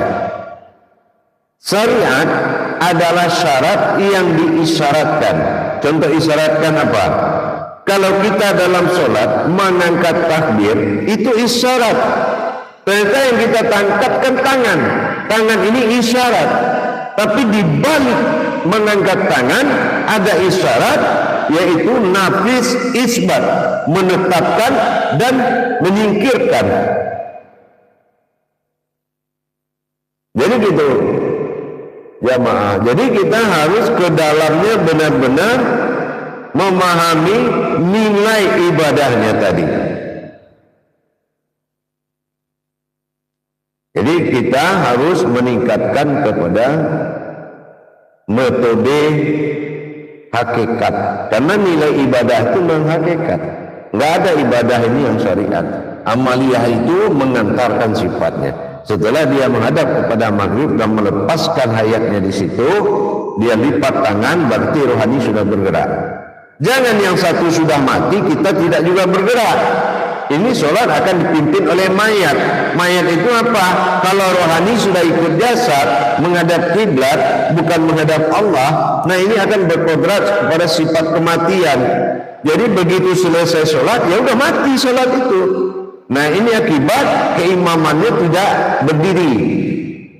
Syariat adalah syarat yang diisyaratkan. Contoh isyaratkan apa? Kalau kita dalam sholat mengangkat takbir, itu isyarat. Ternyata yang kita tangkapkan tangan. Tangan ini isyarat. Tapi di balik mengangkat tangan ada isyarat, yaitu nafis isbat, menetapkan dan menyingkirkan. Jadi gitu. Jamaah. Jadi kita harus ke dalamnya benar-benar memahami nilai ibadahnya tadi. Jadi kita harus meningkatkan kepada metode hakikat. Karena nilai ibadah itu menghakikat. Nggak ada ibadah ini yang syariat. Amaliyah itu mengantarkan sifatnya. Setelah dia menghadap kepada maghrib dan melepaskan hayatnya di situ, dia lipat tangan, berarti rohani sudah bergerak. Jangan yang satu sudah mati, kita tidak juga bergerak. ini sholat akan dipimpin oleh mayat. Mayat itu apa? Kalau rohani sudah ikut jasad menghadap kiblat, bukan menghadap Allah, nah ini akan berkodrat kepada sifat kematian. Jadi begitu selesai sholat, ya udah mati sholat itu. Nah ini akibat keimamannya tidak berdiri.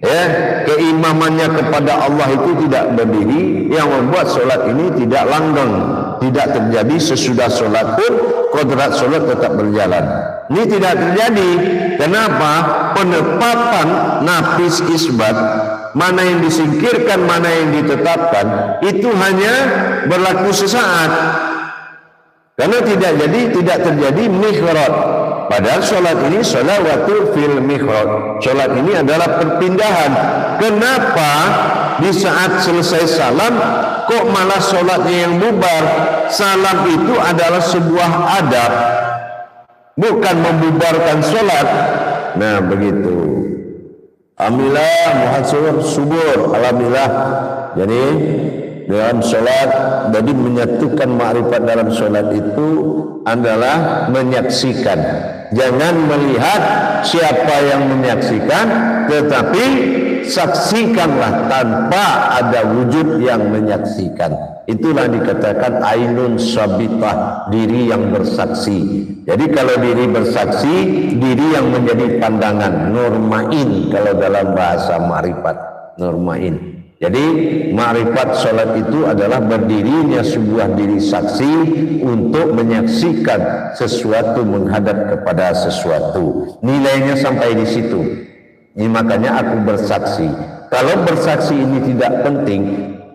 Ya, keimamannya kepada Allah itu tidak berdiri, yang membuat sholat ini tidak langgeng, tidak terjadi. Sesudah sholat pun kodrat sholat tetap berjalan. Ini tidak terjadi. Kenapa? Penetapan nafis isbat, mana yang disingkirkan, mana yang ditetapkan, itu hanya berlaku sesaat. Karena tidak terjadi mihrad. Padahal sholat ini sholawatu fil mihrad. Sholat ini adalah perpindahan. Kenapa di saat selesai salam kok malah sholatnya yang bubar? Salam itu adalah sebuah adab, bukan membubarkan sholat. Nah begitu. Alhamdulillah muhasir subur. Alhamdulillah. Jadi dalam sholat, jadi menyatukan ma'rifat dalam sholat itu adalah menyaksikan. Jangan melihat siapa yang menyaksikan, tetapi saksikanlah tanpa ada wujud yang menyaksikan. Itulah dikatakan ainun sabitah, diri yang bersaksi. Jadi kalau diri bersaksi, diri yang menjadi pandangan, nurmain kalau dalam bahasa ma'rifat, nurmain. Jadi ma'rifat sholat itu adalah berdirinya sebuah diri saksi untuk menyaksikan sesuatu menghadap kepada sesuatu. Nilainya sampai di situ. Ini makanya aku bersaksi. Kalau bersaksi ini tidak penting,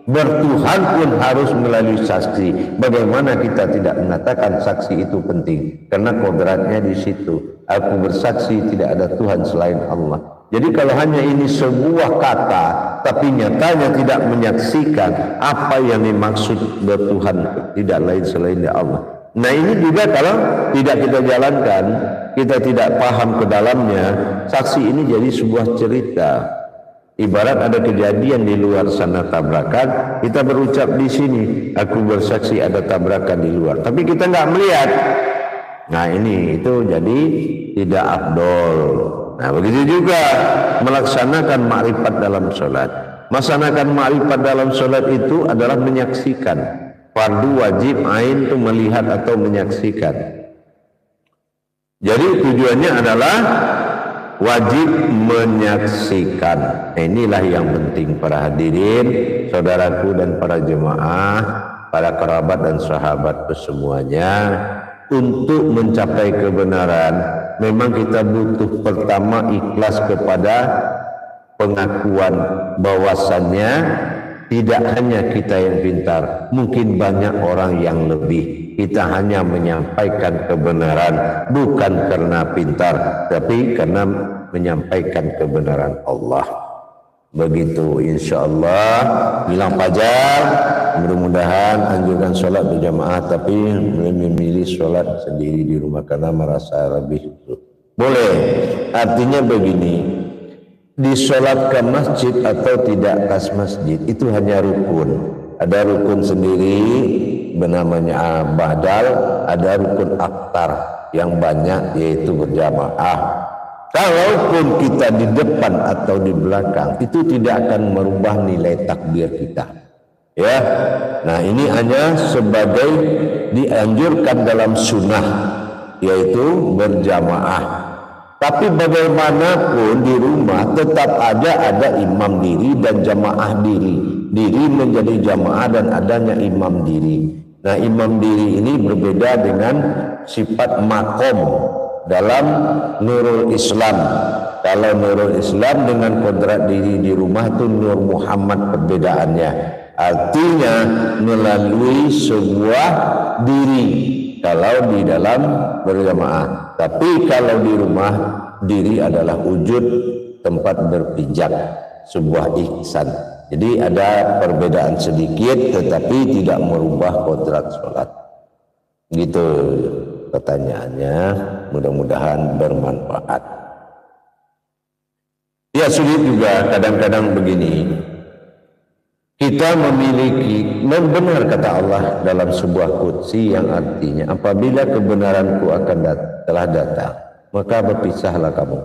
bertuhan pun harus melalui saksi. Bagaimana kita tidak mengatakan saksi itu penting? Karena kodratnya di situ. Aku bersaksi tidak ada Tuhan selain Allah. Jadi kalau hanya ini sebuah kata, tapi nyatanya tidak menyaksikan apa yang dimaksud bertuhan, tidak lain selain Allah. Nah ini juga kalau tidak kita jalankan, kita tidak paham ke dalamnya, saksi ini jadi sebuah cerita. Ibarat ada kejadian di luar sana tabrakan, kita berucap di sini, aku bersaksi ada tabrakan di luar, tapi kita nggak melihat. Nah ini itu jadi tidak afdol. Nah begitu juga melaksanakan ma'rifat dalam sholat. Melaksanakan ma'rifat dalam sholat itu adalah menyaksikan. Fardu wajib ain itu melihat atau menyaksikan. Jadi tujuannya adalah wajib menyaksikan. Nah, inilah yang penting para hadirin, saudaraku dan para jemaah, para kerabat dan sahabatku semuanya. Untuk mencapai kebenaran, memang kita butuh pertama ikhlas kepada pengakuan bahwasannya tidak hanya kita yang pintar, mungkin banyak orang yang lebih. Kita hanya menyampaikan kebenaran bukan karena pintar, tapi karena menyampaikan kebenaran Allah. Begitu insyaallah. Bilang fajar, mudah-mudahan anjurkan sholat berjamaah, tapi memilih sholat sendiri di rumah karena merasa lebih boleh. Artinya begini, disolatkan masjid atau tidak kas masjid itu hanya rukun. Ada rukun sendiri bernamanya badal, ada rukun aktar yang banyak yaitu berjamaah. Kalaupun kita di depan atau di belakang, itu tidak akan merubah nilai takbir kita. Ya, nah ini hanya sebagai dianjurkan dalam sunnah, yaitu berjamaah. Tapi bagaimanapun di rumah tetap ada imam diri dan jamaah diri. Diri menjadi jamaah dan adanya imam diri. Nah imam diri ini berbeda dengan sifat makom dalam Nurul Islam. Kalau Nurul Islam dengan kodrat diri di rumah itu Nur Muhammad perbedaannya. Artinya melalui sebuah diri kalau di dalam berjamaah. Tapi kalau di rumah diri adalah wujud tempat berpijak, sebuah ihsan. Jadi ada perbedaan sedikit tetapi tidak merubah kodrat sholat. Gitu pertanyaannya, mudah-mudahan bermanfaat. Ya sulit juga kadang-kadang begini, kita memiliki, benar kata Allah dalam sebuah qudsi yang artinya apabila kebenaranku akan telah datang, maka berpisahlah kamu.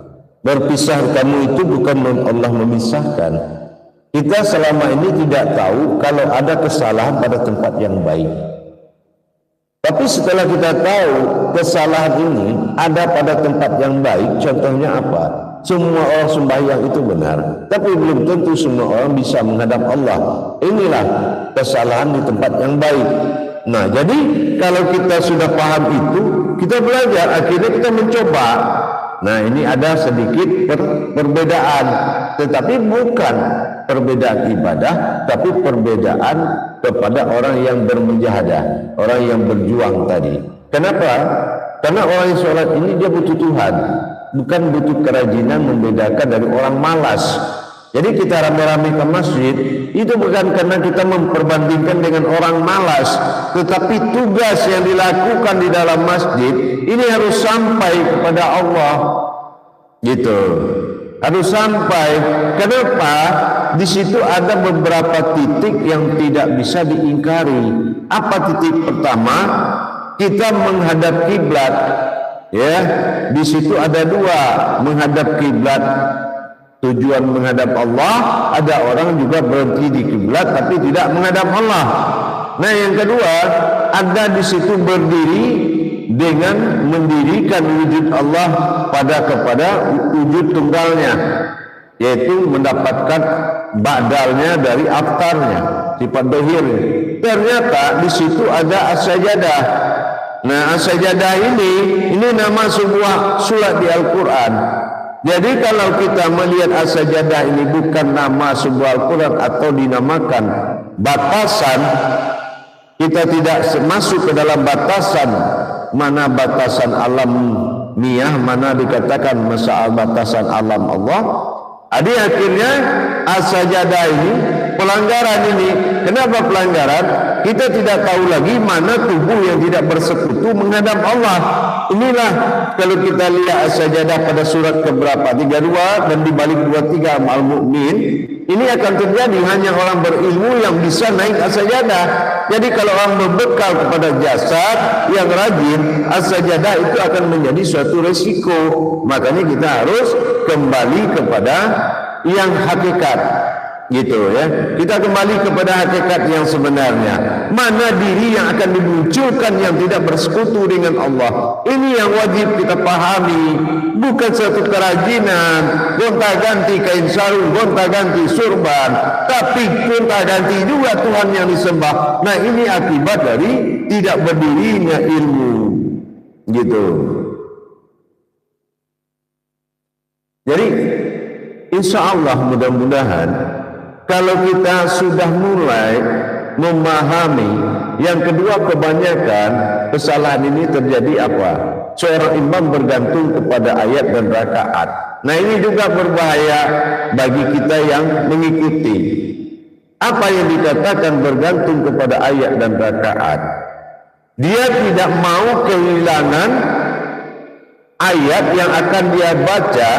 Berpisah kamu itu bukan Allah memisahkan. Kita selama ini tidak tahu kalau ada kesalahan pada tempat yang baik. Tapi setelah kita tahu kesalahan ini ada pada tempat yang baik, contohnya apa? Semua orang sembahyang itu benar, tapi belum tentu semua orang bisa menghadap Allah. Inilah kesalahan di tempat yang baik. Nah, jadi kalau kita sudah paham itu, kita belajar, akhirnya kita mencoba. Nah, ini ada sedikit perbedaan, tetapi bukan perbedaan ibadah, tapi perbedaan kepada orang yang bermujahadah, orang yang berjuang tadi. Kenapa? Karena orang yang sholat ini dia butuh Tuhan, bukan butuh kerajinan membedakan dari orang malas. Jadi kita rame-rame ke masjid itu bukan karena kita memperbandingkan dengan orang malas, tetapi tugas yang dilakukan di dalam masjid ini harus sampai kepada Allah, gitu. Harus sampai. Kenapa? Di situ ada beberapa titik yang tidak bisa diingkari. Apa titik pertama? Kita menghadap kiblat. Ya, di situ ada dua, menghadap kiblat. Tujuan menghadap Allah, ada orang juga berhenti di kiblat tapi tidak menghadap Allah. Nah, yang kedua, ada di situ berdiri dengan mendirikan wujud Allah kepada wujud tunggalnya, yaitu mendapatkan badalnya dari aftarnya, sifat dohirnya. Ternyata di situ ada as-sajadah. Nah, as-sajadah ini nama sebuah surat di Al-Quran. Jadi kalau kita melihat as-sajadah ini bukan nama sebuah Al-Quran atau dinamakan batasan, kita tidak masuk ke dalam batasan, mana batasan alam niyah, mana dikatakan masalah batasan alam Allah. Jadi akhirnya as-sajadah ini pelanggaran ini. Kenapa pelanggaran? Kita tidak tahu lagi mana tubuh yang tidak bersekutu menghadap Allah. Inilah kalau kita lihat as-sajadah pada surat keberapa, 32 dan di balik 23 Al-Mu'min, ini akan terjadi hanya orang berilmu yang bisa naik as-sajadah. Jadi kalau orang berbekal kepada jasad yang rajin, as-sajadah itu akan menjadi suatu resiko. Makanya kita harus kembali kepada yang hakikat, gitu ya. Kita kembali kepada hakikat yang sebenarnya. Mana diri yang akan dimunculkan yang tidak bersekutu dengan Allah. Ini yang wajib kita pahami. Bukan satu kerajinan, gonta-ganti kain sarung, gonta-ganti surban, tapi gonta-ganti juga Tuhan yang disembah. Nah, ini akibat dari tidak berdirinya ilmu, gitu. Jadi insya Allah mudah-mudahan kalau kita sudah mulai memahami, yang kedua kebanyakan kesalahan ini terjadi apa? Seorang imam bergantung kepada ayat dan rakaat. Nah, ini juga berbahaya bagi kita yang mengikuti. Apa yang dikatakan bergantung kepada ayat dan rakaat? Dia tidak mau kehilangan ayat yang akan dia baca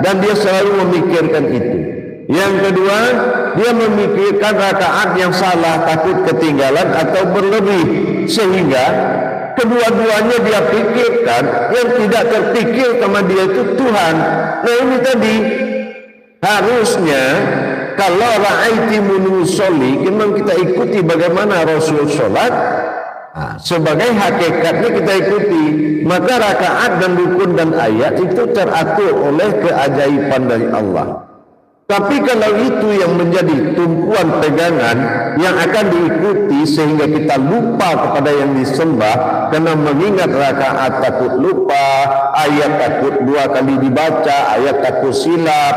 dan dia selalu memikirkan itu. Yang kedua, dia memikirkan rakaat yang salah, takut ketinggalan atau berlebih, sehingga kedua-duanya dia pikirkan, yang tidak terpikir sama dia itu Tuhan. Nah, ini tadi harusnya kalau ra'aitimuni sholli, memang kita ikuti bagaimana Rasul sholat. Nah, sebagai hakikatnya kita ikuti, maka rakaat dan rukun dan ayat itu teratur oleh keajaiban dari Allah. Tapi kalau itu yang menjadi tumpuan pegangan yang akan diikuti sehingga kita lupa kepada yang disembah, karena mengingat rakaat takut lupa, ayat takut 2 kali dibaca, ayat takut silap,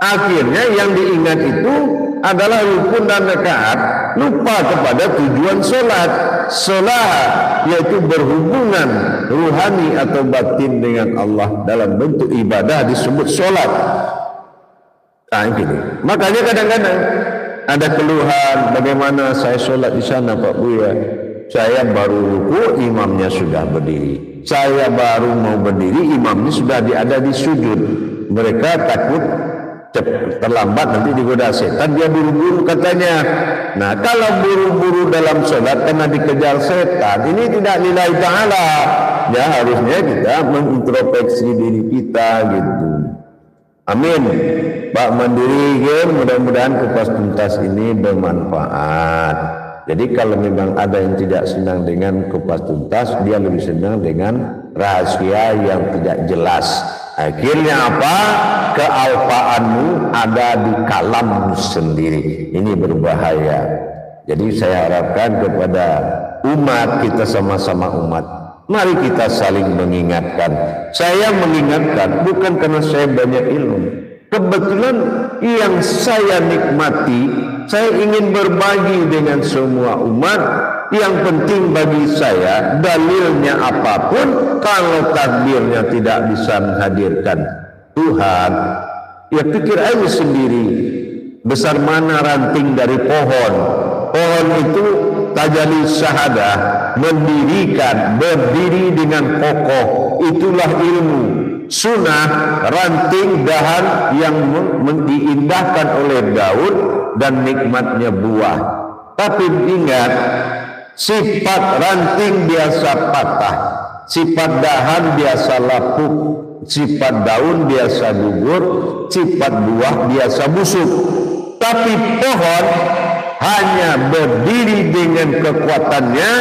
akhirnya yang diingat itu adalah rukun dan rakaat, lupa kepada tujuan sholat. Sholat yaitu berhubungan ruhani atau batin dengan Allah dalam bentuk ibadah disebut sholat. Nah, gitu. Makanya kadang-kadang ada keluhan, bagaimana saya sholat di sana Pak Buya, saya baru ruku imamnya sudah berdiri, saya baru mau berdiri imamnya sudah ada di sujud. Mereka takut terlambat nanti digoda setan, dia buru-buru katanya. Nah, kalau buru-buru dalam sholat karena dikejar setan, ini tidak lillahi ta'ala. Ya, harusnya kita mengintrospeksi diri kita gitu. Amin. Pak Mandiri, mudah-mudahan kupas tuntas ini bermanfaat. Jadi kalau memang ada yang tidak senang dengan kupas tuntas, dia lebih senang dengan rahasia yang tidak jelas. Akhirnya apa? Kealpaanmu ada di kalammu sendiri. Ini berbahaya. Jadi saya harapkan kepada umat, kita sama-sama umat, mari kita saling mengingatkan. Saya mengingatkan bukan karena saya banyak ilmu. Kebetulan yang saya nikmati, saya ingin berbagi dengan semua umat. Yang penting bagi saya, dalilnya apapun, kalau takdirnya tidak bisa menghadirkan Tuhan, ya pikir aja sendiri, besar mana ranting dari pohon. Pohon itu tajali syahadah, berdiri dengan kokoh, itulah ilmu. Sunnah, ranting dahan yang diindahkan oleh daun dan nikmatnya buah. Tapi ingat, sifat ranting biasa patah, sifat dahan biasa lapuk, sifat daun biasa gugur, sifat buah biasa busuk. Tapi pohon hanya berdiri dengan kekuatannya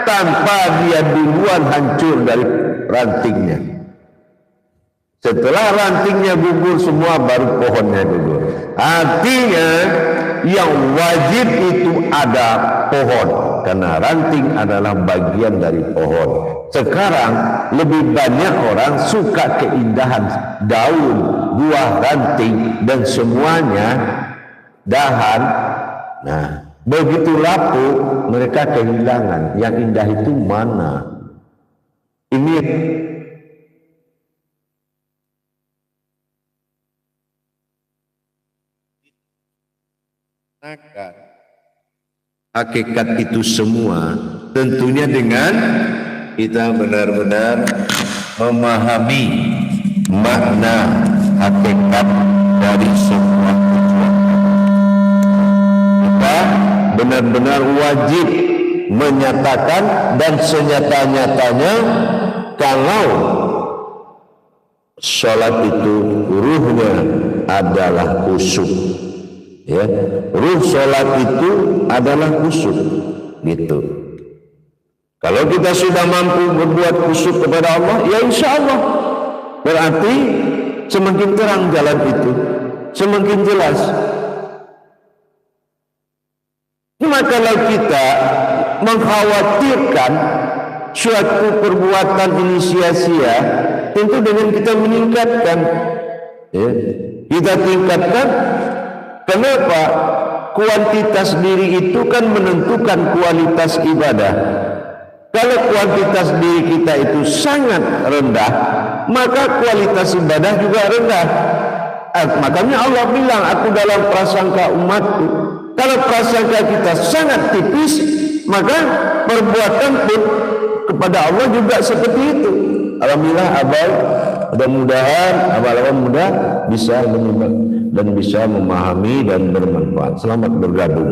tanpa dia duluan hancur dari rantingnya. Setelah rantingnya gugur semua, baru pohonnya gugur. Artinya yang wajib itu ada pohon, karena ranting adalah bagian dari pohon. Sekarang lebih banyak orang suka keindahan daun, buah, ranting dan semuanya dahan. Nah, begitu lapuk mereka kehilangan. Yang indah itu mana? Ini hakikat itu semua tentunya dengan kita benar-benar memahami makna hakikat dari semua tujuan. Kita benar-benar wajib menyatakan dan senyata-nyatanya kalau sholat itu ruhnya adalah khusyuk. Ya, ruh sholat itu adalah khusyuk, gitu. Kalau kita sudah mampu berbuat khusyuk kepada Allah, ya insya Allah berarti semakin terang jalan itu, semakin jelas. Cuma kalau kita mengkhawatirkan suatu perbuatan ini sia-sia, tentu dengan kita meningkatkan, ya, kita tingkatkan. Kenapa? Kuantitas diri itu kan menentukan kualitas ibadah. Kalau kuantitas diri kita itu sangat rendah, maka kualitas ibadah juga rendah. Makanya Allah bilang, aku dalam prasangka umatku. Kalau prasangka kita sangat tipis, maka perbuatan pun kepada Allah juga seperti itu. Alhamdulillah Abang, mudah-mudahan abang-abang muda bisa menimba dan bisa memahami dan bermanfaat. Selamat bergabung.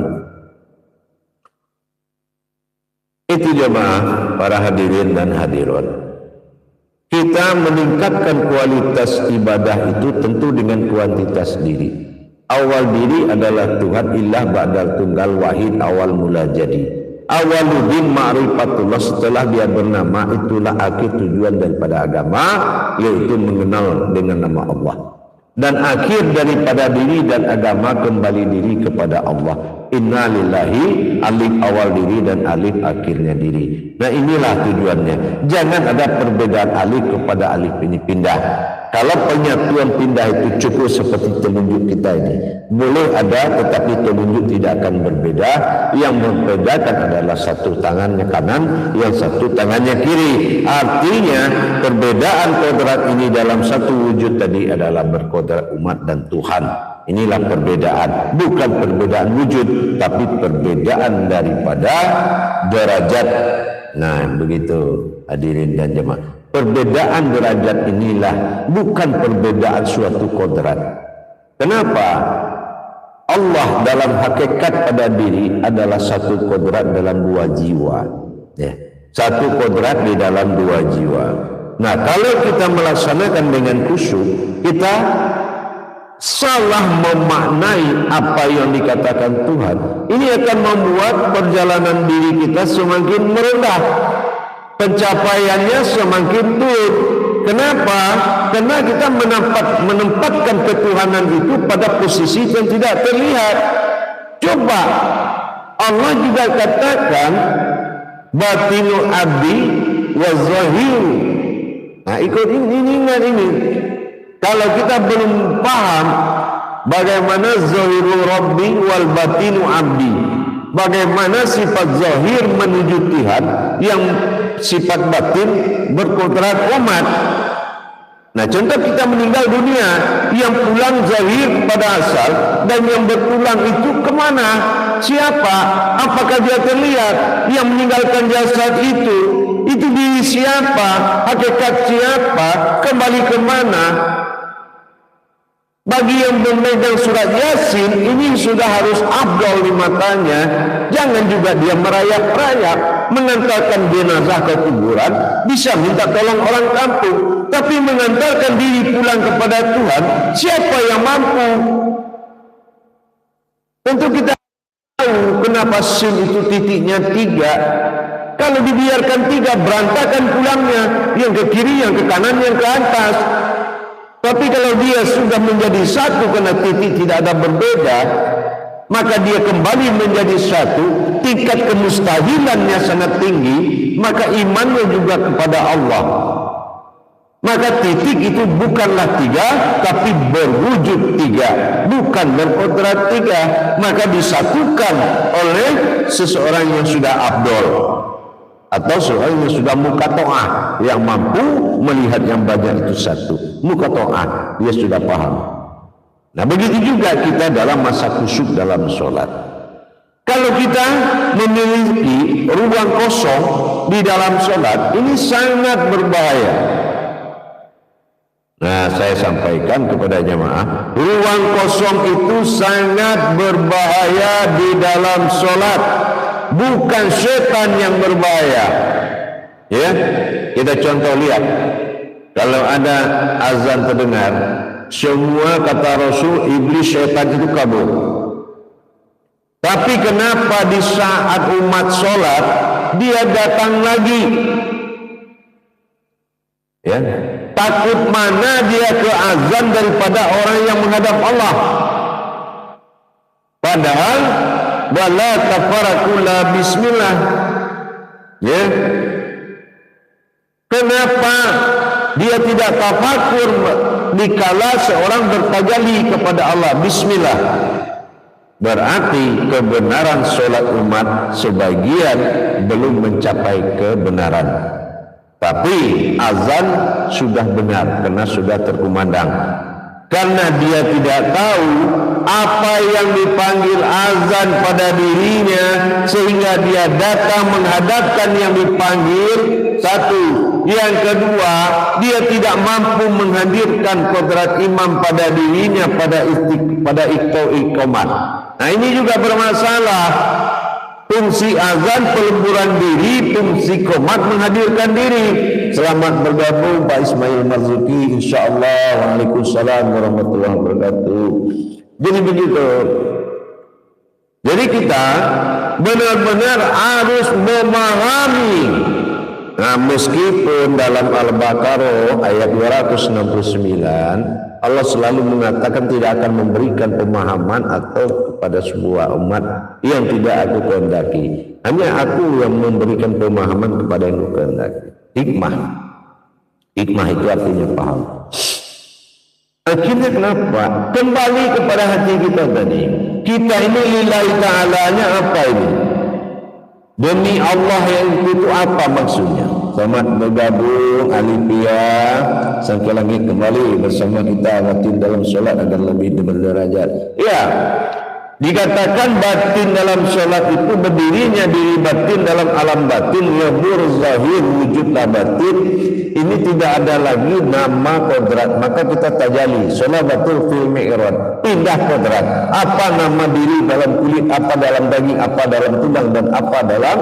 Itu jemaah, para hadirin dan hadirat. Kita meningkatkan kualitas ibadah itu tentu dengan kuantitas diri. Awal diri adalah Tuhan, ilah ba'dal tunggal wahid, awal mula jadi. Awaludin ma'rifatullah, setelah dia bernama, itulah akhir tujuan daripada agama, yaitu mengenal dengan nama Allah. Dan akhir daripada diri dan agama kembali diri kepada Allah. Inna lillahi, alif awal diri dan alif akhirnya diri. Nah inilah tujuannya. Jangan ada perbedaan alif kepada alif ini pindah. Kalau penyatuan pindah itu cukup seperti telunjuk kita ini, boleh ada, tetapi telunjuk tidak akan berbeda. Yang membedakan adalah satu tangannya kanan, yang satu tangannya kiri. Artinya perbedaan kodrat ini dalam satu wujud tadi adalah berkodrat umat dan Tuhan. Inilah perbedaan, bukan perbedaan wujud, tapi perbedaan daripada derajat. Nah begitu hadirin dan jemaah. Perbedaan derajat inilah bukan perbedaan suatu kodrat. Kenapa? Allah dalam hakikat pada diri adalah satu kodrat dalam dua jiwa. Ya. Satu kodrat di dalam dua jiwa. Nah, kalau kita melaksanakan dengan khusyuk, kita salah memaknai apa yang dikatakan Tuhan. Ini akan membuat perjalanan diri kita semakin merendah, pencapaiannya semakin turun. Kenapa? Karena kita menempatkan ketuhanan itu pada posisi yang tidak terlihat. Coba Allah juga katakan batinu abdi wa zahiru. Nah, ikut ingat ini. Kalau kita belum paham bagaimana zahirul rabbi wal batinu abdi, bagaimana sifat zahir menuju Tuhan, yang sifat batin berkodrat umat. Nah, contoh kita meninggal dunia, yang pulang zahir pada asal dan yang berpulang itu kemana? Siapa? Apakah dia terlihat? Yang meninggalkan jasad itu diri siapa? Hakikat siapa? Kembali kemana? Bagi yang memegang surat Yasin, ini sudah harus afdal di matanya. Jangan juga dia merayap-rayap mengantarkan jenazah ke kuburan, bisa minta tolong orang kampung, tapi mengantarkan diri pulang kepada Tuhan, siapa yang mampu? Tentu kita tahu kenapa sin itu titiknya 3. Kalau dibiarkan 3, berantakan pulangnya, yang ke kiri, yang ke kanan, yang ke atas. Tapi kalau dia sudah menjadi satu karena titik tidak ada berbeda, maka dia kembali menjadi satu, tingkat kemustahilannya sangat tinggi, maka imannya juga kepada Allah. Maka titik itu bukanlah 3, tapi berwujud 3, bukan berkodrat 3, maka disatukan oleh seseorang yang sudah afdol, atau seorang yang sudah mukato'ah, yang mampu melihat yang banyak itu satu. Mukato'ah, dia sudah paham. Nah, begitu juga kita dalam masa khusyuk dalam sholat. Kalau kita memiliki ruang kosong di dalam sholat, ini sangat berbahaya. Nah, saya sampaikan kepada jemaah, ruang kosong itu sangat berbahaya di dalam sholat. Bukan setan yang berbahaya. Ya, kita contoh lihat. Kalau ada azan terdengar, semua kata Rasul, iblis, setan itu kabur. Tapi kenapa di saat umat sholat dia datang lagi? Ya, takut mana dia ke azan daripada orang yang menghadap Allah. Padahal wala tafarakula bismillah. Ya, kenapa dia tidak tafakur dikala seorang bertajalli kepada Allah bismillah? Berarti kebenaran sholat umat sebagian belum mencapai kebenaran, tapi azan sudah benar karena sudah terkumandang. Karena dia tidak tahu apa yang dipanggil azan pada dirinya, sehingga dia datang menghadapkan yang dipanggil. Satu. Yang kedua, dia tidak mampu menghadirkan kodrat imam pada dirinya pada iqamat. Nah, ini juga bermasalah. Fungsi azan pelemburan diri, fungsi qomat menghadirkan diri. Selamat bergabung Pak Ismail Marzuki, insyaallah. Waalaikumsalam warahmatullahi wabarakatuh. Jadi begitu. Jadi kita benar-benar harus memahami. Nah, meskipun dalam Al-Baqarah ayat 269 Allah selalu mengatakan tidak akan memberikan pemahaman atau kepada sebuah umat yang tidak aku kehendaki. Hanya aku yang memberikan pemahaman kepada yang aku kehendaki. Hikmah. Hikmah itu artinya paham. Akhirnya kenapa? Kembali kepada hati kita tadi. Kita ini lillahi ta'alanya apa ini? Demi Allah yang itu apa maksudnya? Selamat bergabung Alifia. Sekali lagi kembali bersama kita Watin dalam sholat agar lebih berderajat. Ya, Dikatakan batin dalam sholat itu berdirinya diri batin dalam alam batin, lebur zahir wujudlah batin. Ini tidak ada lagi nama kodrat, maka kita tajali sholatul fil mi'raj, pindah kodrat. Apa nama diri dalam kulit, apa dalam daging, apa dalam tulang, dan apa dalam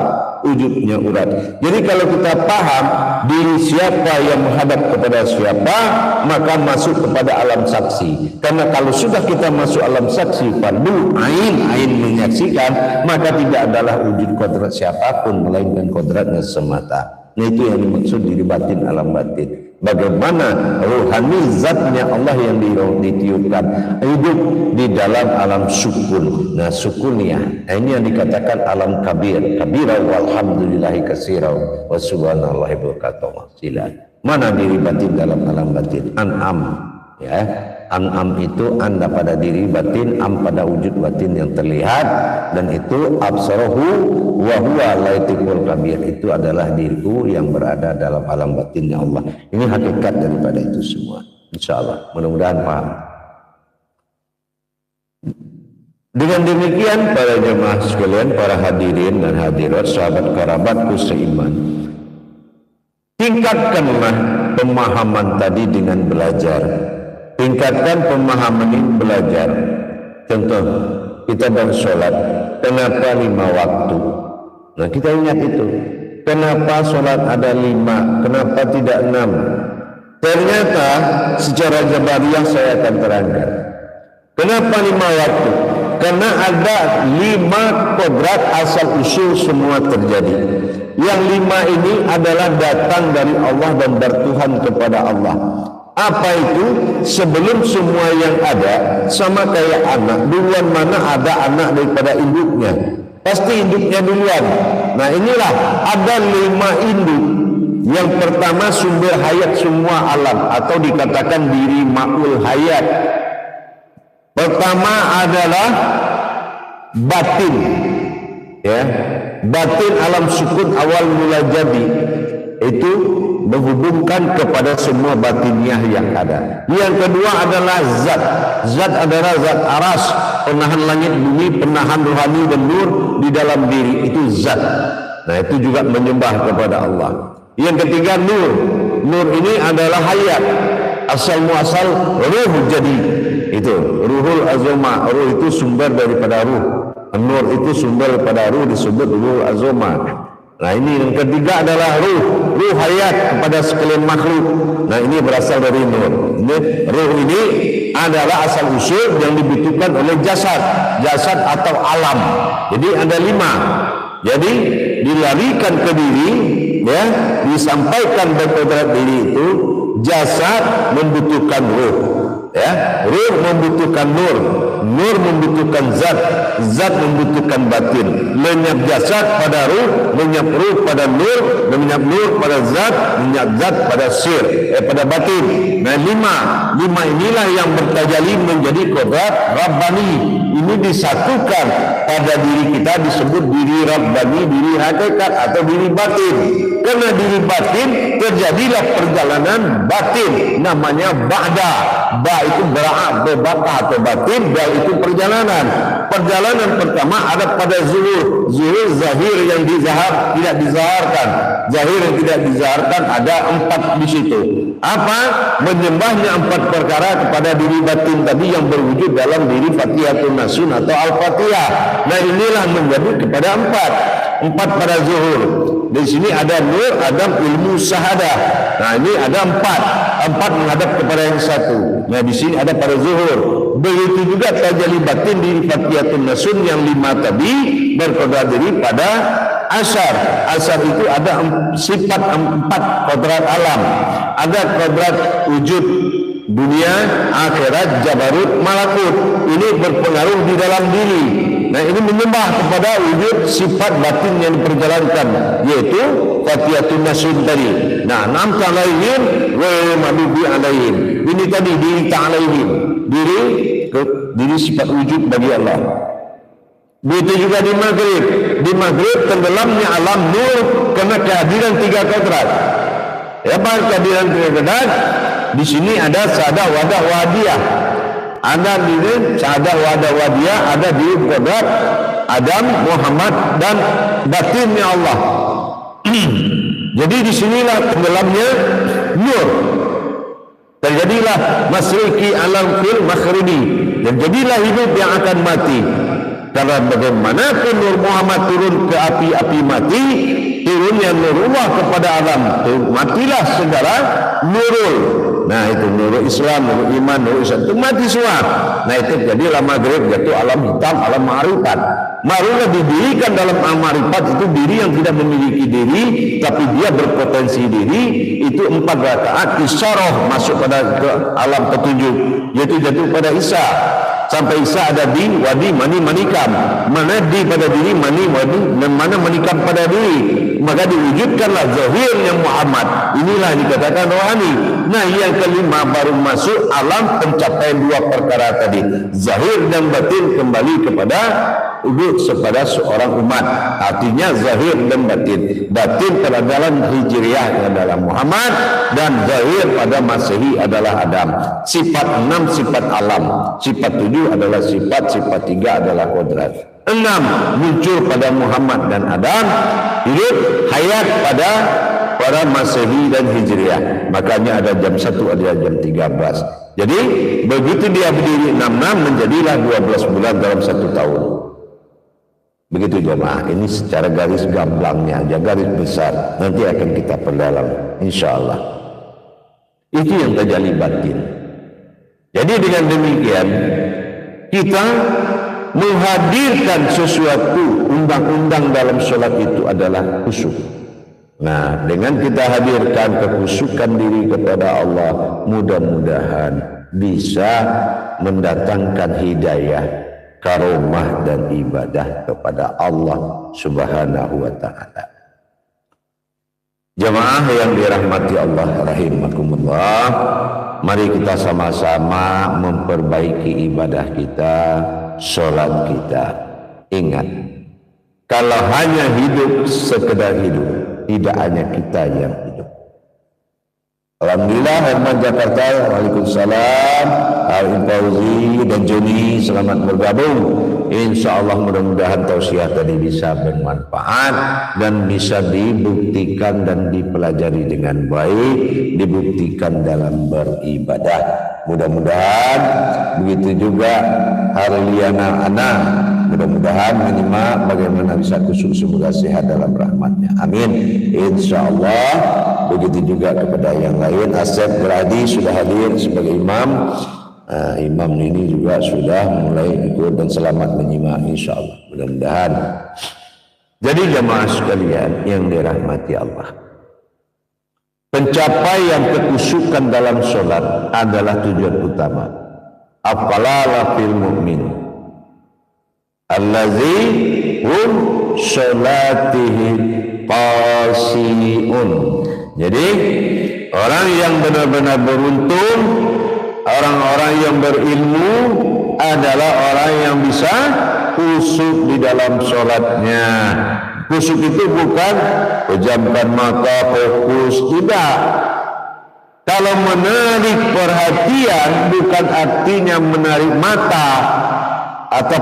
wujudnya urat. Jadi kalau kita paham diri siapa yang menghadap kepada siapa, maka masuk kepada alam saksi. Karena kalau sudah kita masuk alam saksi, fardu ain menyaksikan, maka tidak adalah wujud kodrat siapapun melainkan kodratnya semata. Nah, itu yang dimaksud diri batin, alam batin. Bagaimana ruhani zatnya Allah yang ditiupkan hidup di dalam alam sukun. Nah, sukuniyah, nah, ini yang dikatakan alam kabir. Kabira walhamdulillahi katsira wa subhanallahi wa sila. Mana diri batin dalam alam batin? An'am, ya. An'am itu anda pada diri batin, am pada wujud batin yang terlihat, dan itu absarahu wa huwa laitikul kabir, itu adalah diriku yang berada dalam alam batinnya Allah. Ini hakikat daripada itu semua. Insyaallah, mudah-mudahan paham. Dengan demikian para jemaah sekalian, para hadirin dan hadirat, sahabat kerabatku seiman, tingkatkanlah pemahaman tadi dengan belajar. Tingkatkan pemahaman ini belajar. Contoh, kita bersolat, kenapa 5 waktu? Nah, kita ingat itu. Kenapa solat ada 5? Kenapa tidak 6? Ternyata secara jabariyah saya akan terangkan. Kenapa 5 waktu? Karena ada 5 kodrat asal usul semua terjadi. Yang 5 ini adalah datang dari Allah dan bertuhan kepada Allah. Apa itu? Sebelum semua yang ada, sama kayak anak, duluan mana ada anak daripada induknya? Pasti induknya duluan. Nah, inilah ada 5 induk. Yang pertama sumber hayat semua alam, atau dikatakan diri ma'ul hayat. Pertama adalah batin, ya, batin alam sukun awal mula jadi, itu menghubungkan kepada semua batiniah yang ada. Yang kedua adalah zat. Zat adalah zat aras, penahan langit bumi, penahan rohani dan nur di dalam diri, itu zat. Nah, itu juga menyembah kepada Allah. Yang ketiga nur. Nur ini adalah hayat, asal muasal ruh jadi. Itu ruhul azoma, ruh itu sumber daripada ruh. Nur itu sumber daripada ruh, disebut ruhul azoma. Nah, ini yang ketiga adalah ruh, ruh hayat kepada sekalian makhluk. Nah, ini berasal dari nur. Ruh ini adalah asal usul yang dibutuhkan oleh jasad, jasad atau alam. Jadi ada 5. Jadi dilarikan ke diri, ya, disampaikan berkodrat diri itu, jasad membutuhkan ruh, ya, ruh membutuhkan nur, nur membutuhkan zat, zat membutuhkan batin. Lenyap jasad pada ruh, lenyap ruh pada nur, lenyap nur pada zat, lenyap zat pada sir, pada batin. Nah, 5 inilah yang bertajalli menjadi kodrat Rabbani. Ini disatukan pada diri kita, disebut diri Rabbani, diri hakikat atau diri batin. Karena diri batin terjadilah perjalanan batin, namanya ba'da. Ba itu berbaka atau batin, ba itu perjalanan. Perjalanan pertama ada pada zuhur. Zuhur zahir yang tidak dizaharkan. Zahir yang tidak dizaharkan ada 4 di situ. Apa? Menyembahnya 4 perkara kepada diri batin tadi yang berwujud dalam diri Fatihatun Nasun atau Al-Fatihah. Nah, inilah menjadi kepada 4 pada zuhur. Di sini ada nur, ada ilmu syahadah. Nah, ini ada 4 menghadap kepada yang satu. Nah, di sini ada pada zuhur. Begitu juga tajalli batin diri Fatihatun Nasun yang 5 tadi berkodrat diri pada asar. Asar itu ada sifat 4 kodrat alam. Ada kodrat wujud dunia, akhirat, jabarut, malakut. Ini berpengaruh di dalam diri. Nah, ini menyembah kepada wujud sifat batin yang diperjalankan, yaitu Fatihatun Nasun tadi. Nah, 6 ta'alaihim wa madubi alaihim. Ini tadi diri ta'alaihim, diri sifat wujud bagi Allah. Begitu juga di maghrib. Di maghrib tenggelamnya alam nur karena kehadiran 3 kodrat. Ya, kehadiran 3 kodrat. Di sini ada sada wadah wadiyah. ada di Sa'adah wa dia ada di kodrat Adam, Muhammad dan batinnya Allah. Jadi disinilah tenggelamnya nur. Terjadilah masriki alam fil maghribi, dan jadilah hidup yang akan mati. Karena bagaimanapun Nur Muhammad turun ke api mati, turunnya nurullah kepada alam, matilah segala nurul. Nah itu nurul Islam, nurul iman, nurul Islam itu mati semua. Nah itu jadilah maghrib, yaitu alam hitam, alam ma'rifat. Marulah didirikan dalam al-ma'rifat itu diri yang tidak memiliki diri, tapi dia berpotensi diri. Itu 4 rakaat isyarah masuk pada alam petunjuk, yaitu jatuh pada Isa. Sampai Isa ada di wadi mani manikam. Mana di pada diri mani wadi, dan mana manikam pada diri. Maka diwujudkanlah zahirnya Muhammad. Inilah dikatakan rohani. Nah yang kelima baru masuk alam pencapaian 2 perkara tadi. Zahir dan batin kembali kepada kepada seorang umat. Artinya zahir dan batin. Batin pada dalam hijriah adalah Muhammad, dan zahir pada Masehi adalah Adam. Sifat 6 sifat alam, sifat 7 adalah sifat 3 adalah kodrat. 6 muncul pada Muhammad dan Adam, hidup hayat pada para Masehi dan Hijriah. Makanya ada jam 1, ada jam 13. Jadi begitu dia berdiri 6 menjadilah 12 bulan dalam 1 tahun. Begitu jemaah. Ini secara garis gamblangnya aja, garis besar. Nanti akan kita perdalam insyaallah. Itu yang terjadi batin. Jadi dengan demikian kita menghadirkan sesuatu, undang-undang dalam sholat itu adalah khusyuk. Nah, dengan kita hadirkan kekhusyukan diri kepada Allah, mudah-mudahan bisa mendatangkan hidayah, karomah dan ibadah kepada Allah Subhanahu wa ta'ala. Jemaah yang dirahmati Allah rahimakumullah, mari kita sama-sama memperbaiki ibadah kita, sholat kita. Ingat, kalau hanya hidup sekedar hidup, tidak hanya kita yang hidup. Alhamdulillah, Herman Jakarta, waalaikumsalam, Arif Fauzi dan Joni, selamat bergabung. Insya Allah mudah-mudahan tausiah tadi bisa bermanfaat dan bisa dibuktikan dan dipelajari dengan baik, dibuktikan dalam beribadah. Mudah-mudahan begitu juga Harliana Ana, mudah-mudahan menyimak bagaimana bisa khusyuk, semoga sehat dalam rahmatnya. Amin. Insya Allah. Begitu juga kepada yang lain. Asep Beradi sudah hadir sebagai imam. Imam ini juga sudah mulai ikut dan selamat menyimak insya Allah. Mudah-mudahan. Jadi jemaah sekalian yang dirahmati Allah, pencapaian kekhusyukan dalam sholat adalah tujuan utama. Afalala fil mu'min allazi hum sholatihi qasiun. Jadi orang yang benar-benar beruntung, orang-orang yang berilmu adalah orang yang bisa khusyuk di dalam sholatnya. Khusyuk itu bukan pejamkan mata, fokus, tidak. Kalau menarik perhatian bukan artinya menarik mata atau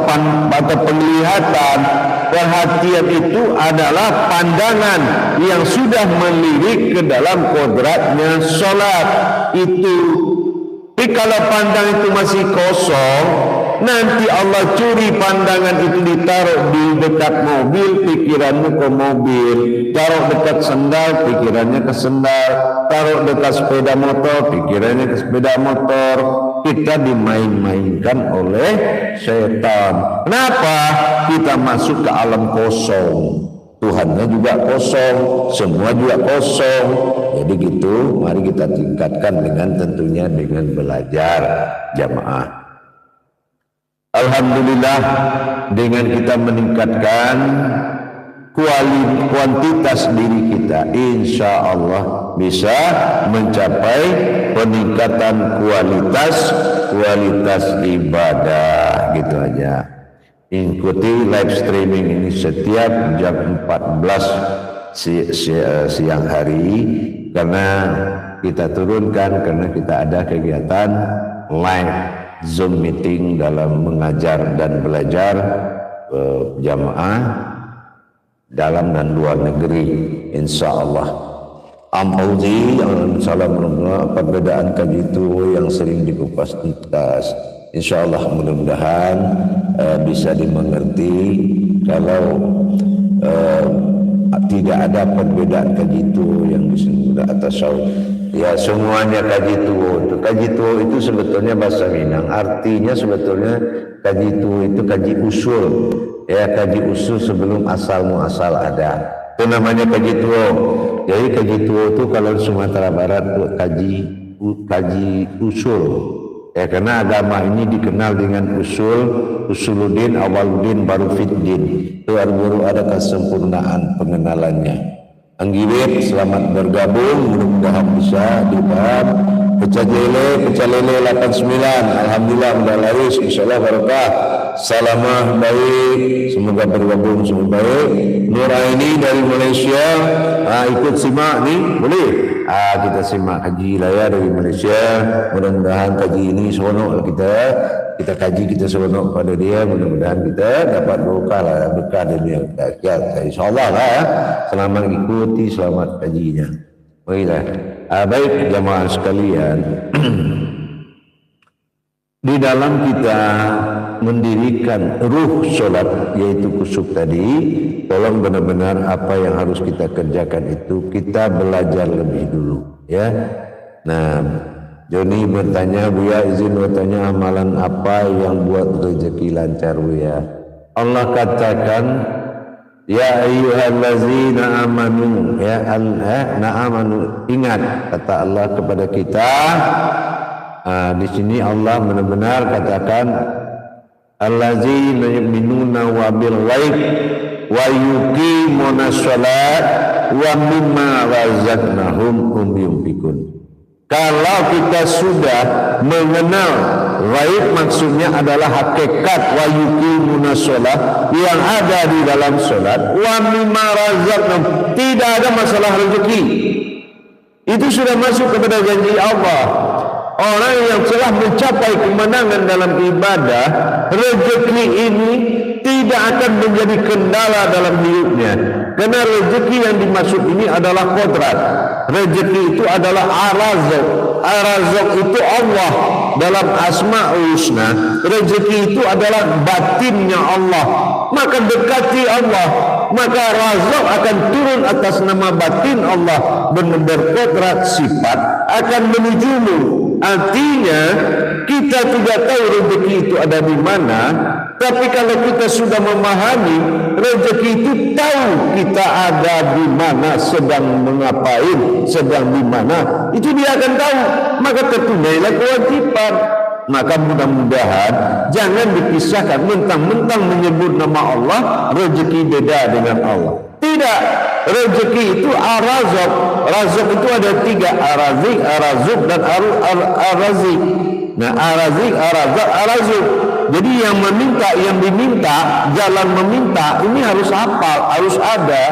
penglihatan. Perhatian itu adalah pandangan yang sudah melirik ke dalam kodratnya sholat itu. Tapi kalau pandang itu masih kosong, nanti Allah curi pandangan itu, ditaruh di dekat mobil, pikirannya ke mobil, taruh dekat sendal, pikirannya ke sendal, taruh dekat sepeda motor, pikirannya ke sepeda motor. Kita dimain-mainkan oleh setan. Kenapa? Kita masuk ke alam kosong. Tuhannya juga kosong, semua juga kosong. Jadi gitu, mari kita tingkatkan dengan tentunya dengan belajar jamaah. Alhamdulillah, dengan kita meningkatkan kuantitas diri kita, insya Allah bisa mencapai peningkatan kualitas ibadah. Gitu aja. Ikuti live streaming ini setiap jam 14 siang hari, karena kita turunkan karena kita ada kegiatan live Zoom meeting dalam mengajar dan belajar jamaah dalam dan luar negeri, insyaallah. Ampauzi salam perbedaan kaji itu yang sering dikupas tuntas. Insyaallah mudah-mudahan bisa dimengerti. Kalau tidak ada perbedaan kaji itu yang disebut atas tasawuf. Ya semuanya kaji tuo. Kaji tuo itu sebetulnya bahasa Minang. Artinya sebetulnya kaji tuo itu kaji usul. Ya kaji usul sebelum asal muasal ada. Itu namanya kaji tuo. Jadi kaji tuo itu kalau di Sumatera Barat itu kaji usul. Ya karena agama ini dikenal dengan usuluddin, awaluddin, baru fiddin. Itu baru ada kesempurnaan pengenalannya. Anggibit selamat bergabung, mudah-mudahan bisa dipaham. Pecah lele 89, alhamdulillah udah laris, insyaallah barokah. Salamah baik, semoga bergabung semua baik. Nuraini dari Malaysia, ikut simak nih, boleh? Kita simak kaji layar dari Malaysia. Mudah-mudahan kaji ini seronok kita kaji, kita seronok pada dia. Mudah-mudahan kita dapat berkah dunia akhirat. Insyaallah lah. Selamat ikuti, selamat kajinya. Baiklah. Baik jamaah sekalian, di dalam kita mendirikan ruh solat yaitu kusuk tadi, tolong benar-benar apa yang harus kita kerjakan itu kita belajar lebih dulu ya. Nah, Joni bertanya, Buya izin bertanya amalan apa yang buat rezeki lancar Buya? Allah katakan ya ayyuhallazina amanu ya amanu, ingat kata Allah kepada kita. Di sini Allah benar-benar katakan allazina yu'minuna wa bil ghaib wa yuqimuna shalat wa mimma razaqnahum yunfiqun. Kalau kita sudah mengenal ghaib, maksudnya adalah hakikat wa yuqimuna shalat yang ada di dalam salat, wa mimma razaqnahum, tidak ada masalah rezeki. Itu sudah masuk kepada janji Allah. Orang yang telah mencapai kemenangan dalam ibadah, rezeki ini tidak akan menjadi kendala dalam hidupnya. Karena rezeki yang dimaksud ini adalah kodrat. Rezeki itu adalah ar-razaq. Ar-razaq itu Allah dalam Asma'ul Husna. Rezeki itu adalah batinnya Allah. Maka dekati Allah, maka razaq akan turun atas nama batin Allah, benar-benar kodrat sifat akan menujumu. Artinya kita tidak tahu rezeki itu ada di mana, tapi kalau kita sudah memahami rezeki itu, tahu kita ada di mana, sedang mengapain, sedang di mana, itu dia akan tahu, maka tertunailah kewajiban. Maka mudah-mudahan jangan dipisahkan mentang-mentang menyebut nama Allah, rezeki beda dengan Allah. Tidak, rezeki itu ar-razaq. Razaq itu ada tiga, ar-razik, ar-razuk, dan ar-razik. Nah, ar-razik, ar-razaq, ar-razuk. Jadi yang meminta, yang diminta, jalan meminta ini harus hafal, harus ada.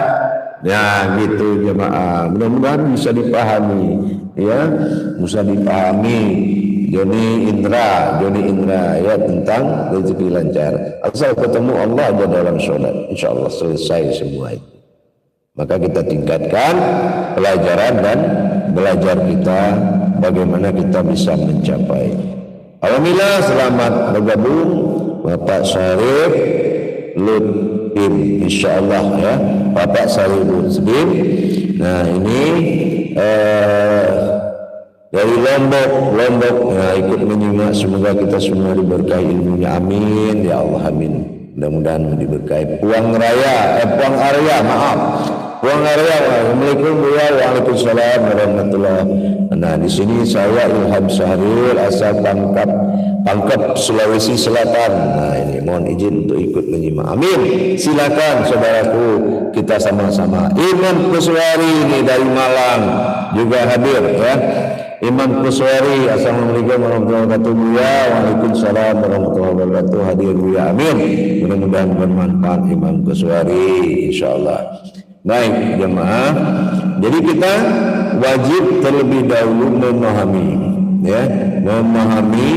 Ya gitu jemaah. Mudah-mudahan bisa dipahami, ya, bisa dipahami. Joni Indra ya, tentang rezeki lancar. Asal ketemu Allah aja dalam sholat, insya Allah selesai semua itu. Maka kita tingkatkan pelajaran dan belajar kita bagaimana kita bisa mencapai. Alhamdulillah selamat bergabung Bapak Syarif Lutfin, insya Allah ya, Bapak Syarif Lutfin. Nah ini dari Lombok ikut menyimak. Semoga kita semua diberkahi ilmunya, amin ya Allah, amin. Mudah-mudahan diberkahi. Puang Arya, Assalamualaikum Waalaikumsalam warahmatullahi. Nah di sini saya Ilham Syahril asal Pangkep Sulawesi Selatan. Nah ini mohon izin untuk ikut menyimak, amin. Silakan saudaraku, kita sama-sama. Imam Kuswari ini dari Malang juga hadir ya. Imam Kuswari, assalamualaikum warahmatullahi wabarakatuh. Waalaikumsalam warahmatullahi wabarakatuh. Hadir ya, amin. Mudah-mudahan bermanfaat Imam Kuswari, insyaallah. Baik jemaah, jadi kita wajib terlebih dahulu memahami, ya, memahami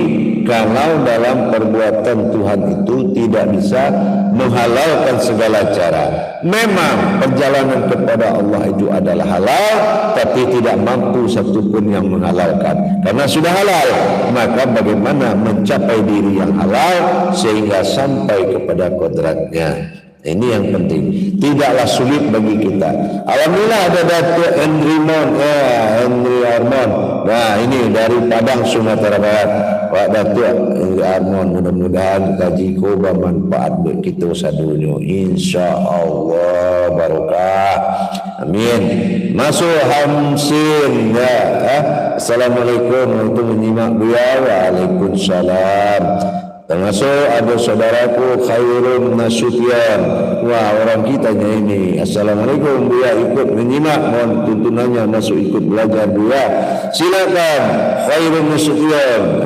jikalau dalam perbuatan Tuhan itu tidak bisa menghalalkan segala cara. Memang perjalanan kepada Allah itu adalah halal, tapi tidak mampu satupun yang menghalalkan. Karena sudah halal, maka bagaimana mencapai diri yang halal sehingga sampai kepada kodratnya. Ini yang penting. Tidaklah sulit bagi kita. Alhamdulillah ada Datuk Henry Armon. Nah ini dari Padang Sumatera Barat. Pak Datuk Henry Armon, mudah-mudahan kaji ko bermanfaat buat kita sadunya. InsyaAllah barokah. Amin. Masuk Hamsin ya. Assalamualaikum untuk menyimak beliau. Waalaikumsalam. Termasuk ada saudaraku Khairun Nasution. Wah, orang kitanya ini. Assalamualaikum, Buya ikut menyimak. Mohon tuntunannya masuk ikut belajar Buya. Silakan Khairun Nasution.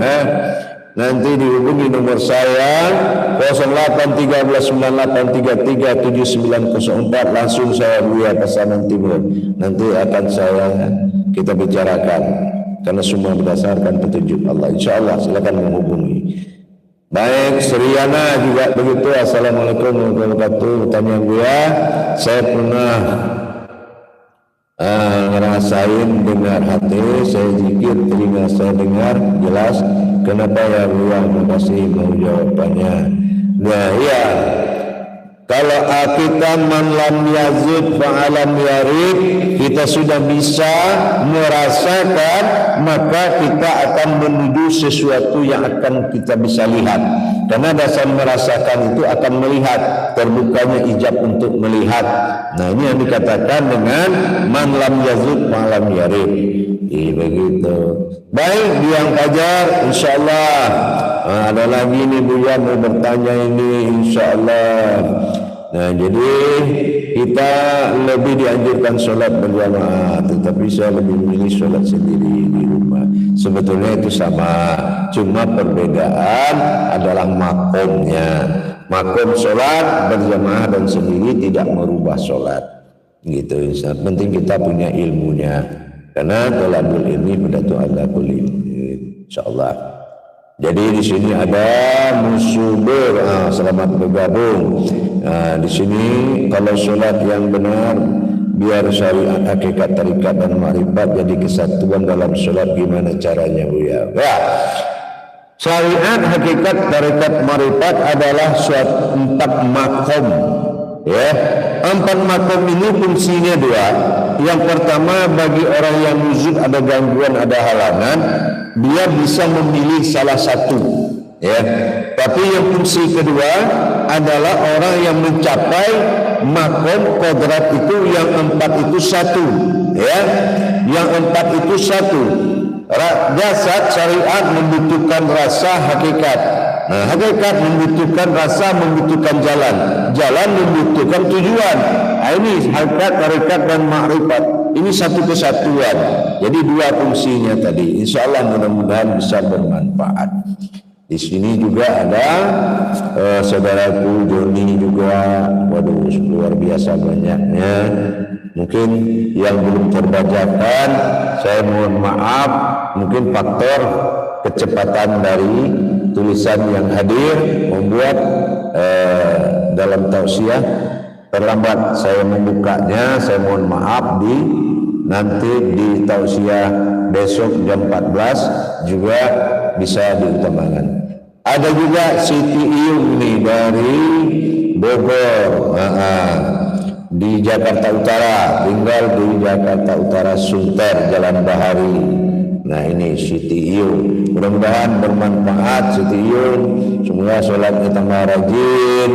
Nanti dihubungi nomor saya 081398337904. Langsung saya Buya Pasaman Timur. Nanti akan kita bicarakan. Karena semua berdasarkan petunjuk Allah. InsyaAllah silakan menghubungi. Baik, Seriana juga begitu. Assalamualaikum warahmatullahi wabarakatuh. Tanya Buya, saya pernah ngerasain dengar hati, saya zikir, telinga saya dengar jelas. Kenapa ya Buya? Makasih mau jawabannya. Nah iya, kalau kita man lam yazid fa'alam yarid, kita sudah bisa merasakan, maka kita akan menuju sesuatu yang akan kita bisa lihat. Karena dasar merasakan itu akan melihat, terbukanya ijab untuk melihat. Nah ini yang dikatakan dengan man lam yazid fa'alam yarid. Begitu. Baik, Biang Fajar, insyaallah. Ada lagi nih Buya mau bertanya ini, insyaallah. Nah jadi kita lebih dianjurkan sholat berjamaah, tetapi saya lebih memilih sholat sendiri di rumah. Sebetulnya itu sama, cuma perbedaan adalah makomnya. Makom sholat berjamaah dan sendiri tidak merubah sholat. Gitu. Penting kita punya ilmunya. Karena tolabul ilmi bidatu ala kulli, insyaallah. Jadi di sini ada musubur, selamat bergabung. Di sini kalau sholat yang benar, biar syariat, hakikat, tarikat dan ma'rifat jadi kesatuan dalam sholat, gimana caranya Buya? Ya, syariat, hakikat, tarikat, ma'rifat adalah suatu 4 makom. Ya, 4 makom ini fungsinya 2. Yang pertama, bagi orang yang wujud ada gangguan, ada halangan, dia bisa memilih salah satu. Ya, tapi yang fungsi kedua adalah orang yang mencapai makom kodrat itu, yang 4 itu satu. Ya, yang 4 itu satu. Jasad syariat membutuhkan rasa, hakikat. Nah, hakikat membutuhkan rasa, membutuhkan jalan. Jalan membutuhkan tujuan. Ini hakikat, tarikat dan ma'rifat. Ini satu kesatuan. Jadi 2 fungsinya tadi. InsyaAllah mudah-mudahan bisa bermanfaat. Di sini juga ada saudaraku Joni juga. Waduh, luar biasa banyaknya. Mungkin yang belum terbacakan, saya mohon maaf. Mungkin faktor kecepatan dari tulisan yang hadir membuat dalam tausiah terlambat saya membukanya. Saya mohon maaf. Nanti di tausiah besok jam 14 juga bisa diutamakan. Ada juga Siti Iyung nih dari Bogor, di Jakarta Utara, tinggal di Jakarta Utara, Sunter, Jalan Bahari. Nah ini Siti Iyung, mudah-mudahan bermanfaat Siti Iyung. Semoga sholatnya tambah rajin,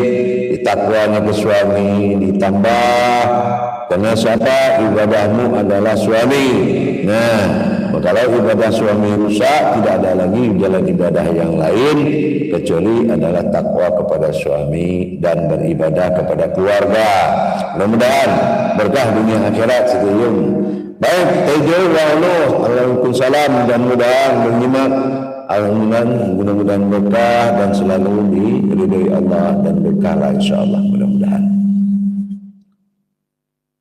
ditakwanya ke suami ditambah. Karena siapa? Ibadahmu adalah suami. Nah, kalau ibadah suami rusak, tidak ada lagi jalan ibadah yang lain kecuali adalah takwa kepada suami dan beribadah kepada keluarga. Mudah-mudahan berkah dunia akhirat Siti Iyung. Baik, Tejo Waalaikumsalam, dan mudah-mudahan menyimak. Mudah-mudahan berkah dan selalu diridhoi Allah dan berkahlah insyaallah, mudah-mudahan.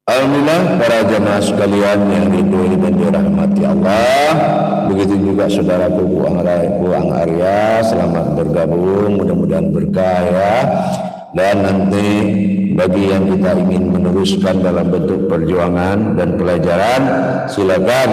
Alhamdulillah para jamaah sekalian yang diridhoi dan dirahmati Allah. begitu juga saudaraku Puang Arya, selamat bergabung, mudah-mudahan berkah ya. Dan nanti bagi yang kita ingin meneruskan dalam bentuk perjuangan dan pelajaran, silakan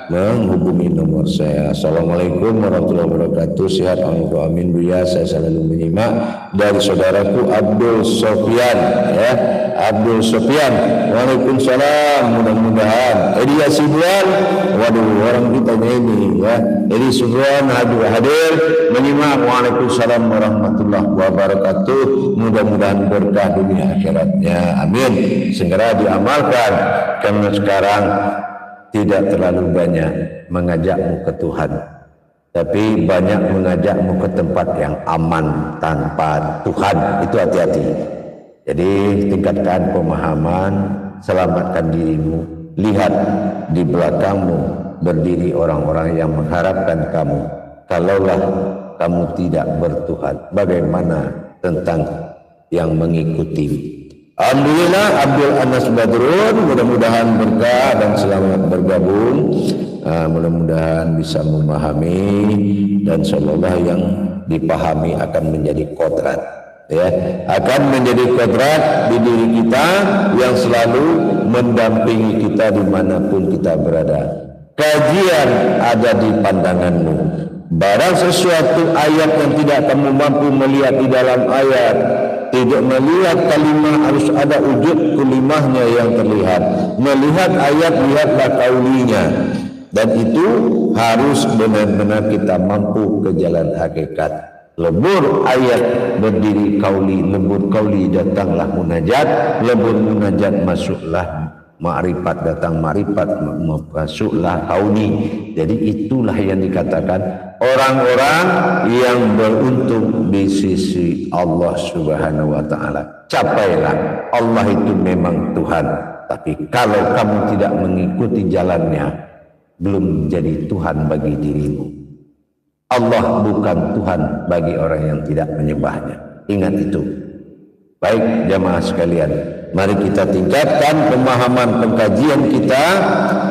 menghubungi nomor saya. Assalamualaikum warahmatullahi wabarakatuh. Sehat amin Buya, saya selalu menyimak dari saudaraku Abdul Sofyan ya. Abdul Sofyan, waalaikumsalam, mudah-mudahan Edi Asibuan, waduh orang kita ini ya, Edi Asibuan hadir menyimak. Waalaikumsalam warahmatullahi wabarakatuh, mudah-mudahan berkah dunia akhiratnya, amin. Segera diamalkan, karena sekarang tidak terlalu banyak mengajakmu ke Tuhan, tapi banyak mengajakmu ke tempat yang aman tanpa Tuhan. Itu hati-hati. Jadi tingkatkan pemahaman, selamatkan dirimu. Lihat di belakangmu berdiri orang-orang yang mengharapkan kamu. Kalaulah kamu tidak bertuhan, bagaimana tentang yang mengikuti? Alhamdulillah, Abdul Anas Badrun, mudah-mudahan berkah dan selamat bergabung. Mudah-mudahan bisa memahami, dan seolah-olah yang dipahami akan menjadi kodrat ya, akan menjadi kodrat di diri kita yang selalu mendampingi kita dimanapun kita berada. Kajian ada di pandanganmu. Barang sesuatu ayat yang tidak kamu mampu melihat di dalam ayat, tidak melihat kalimah, harus ada wujud kalimahnya yang terlihat. Melihat ayat, lihatlah kaulinya. Dan itu harus benar-benar kita mampu ke jalan hakikat. Lebur ayat berdiri kauli, lebur kauli datanglah munajat, lebur munajat masuklah ma'rifat, datang ma'rifat masuklah kauli. Jadi itulah yang dikatakan orang-orang yang beruntung di sisi Allah Subhanahu wa ta'ala. Capailah, Allah itu memang Tuhan, tapi kalau kamu tidak mengikuti jalannya, belum jadi Tuhan bagi dirimu. Allah bukan Tuhan bagi orang yang tidak menyembahnya. Ingat itu. Baik jamaah sekalian, mari kita tingkatkan pemahaman pengkajian kita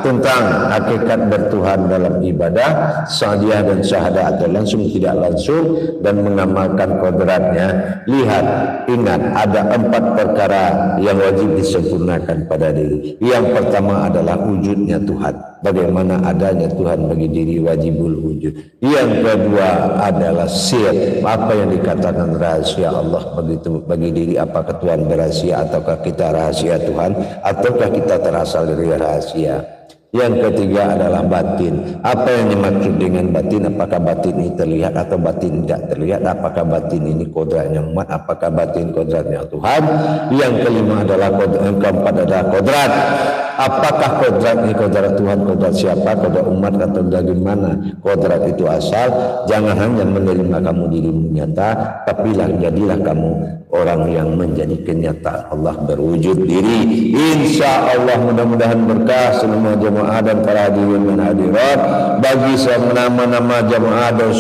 tentang hakikat bertuhan dalam ibadah, sadiah dan syahadah, atau langsung tidak langsung, dan mengamalkan kodratnya. Lihat, ingat, ada 4 perkara yang wajib disempurnakan pada diri. Yang pertama adalah wujudnya Tuhan. Bagaimana adanya Tuhan bagi diri, wajibul wujud. Yang kedua adalah sir, apa yang dikatakan rahasia Allah bagi diri. Apakah Tuhan berahasia, ataukah kita rahasia Tuhan, ataukah kita terasal dari rahasia. Yang ketiga adalah batin. Apa yang dimaksud dengan batin? Apakah batin ini terlihat atau batin tidak terlihat? Apakah batin ini kodratnya umat? Apakah batin kodratnya Tuhan? Yang kelima adalah yang keempat adalah kodrat. Apakah kodrat ini kodrat Tuhan, kodrat siapa, kodrat umat, atau dari mana kodrat itu asal? Jangan hanya menerima kamu dirimu nyata, tapi jadilah kamu orang yang menjadi kenyataan Allah berwujud diri. Insya Allah mudah-mudahan berkah semua jemaah dan para hadirin dan hadirat. Bagi nama-nama jemaah dan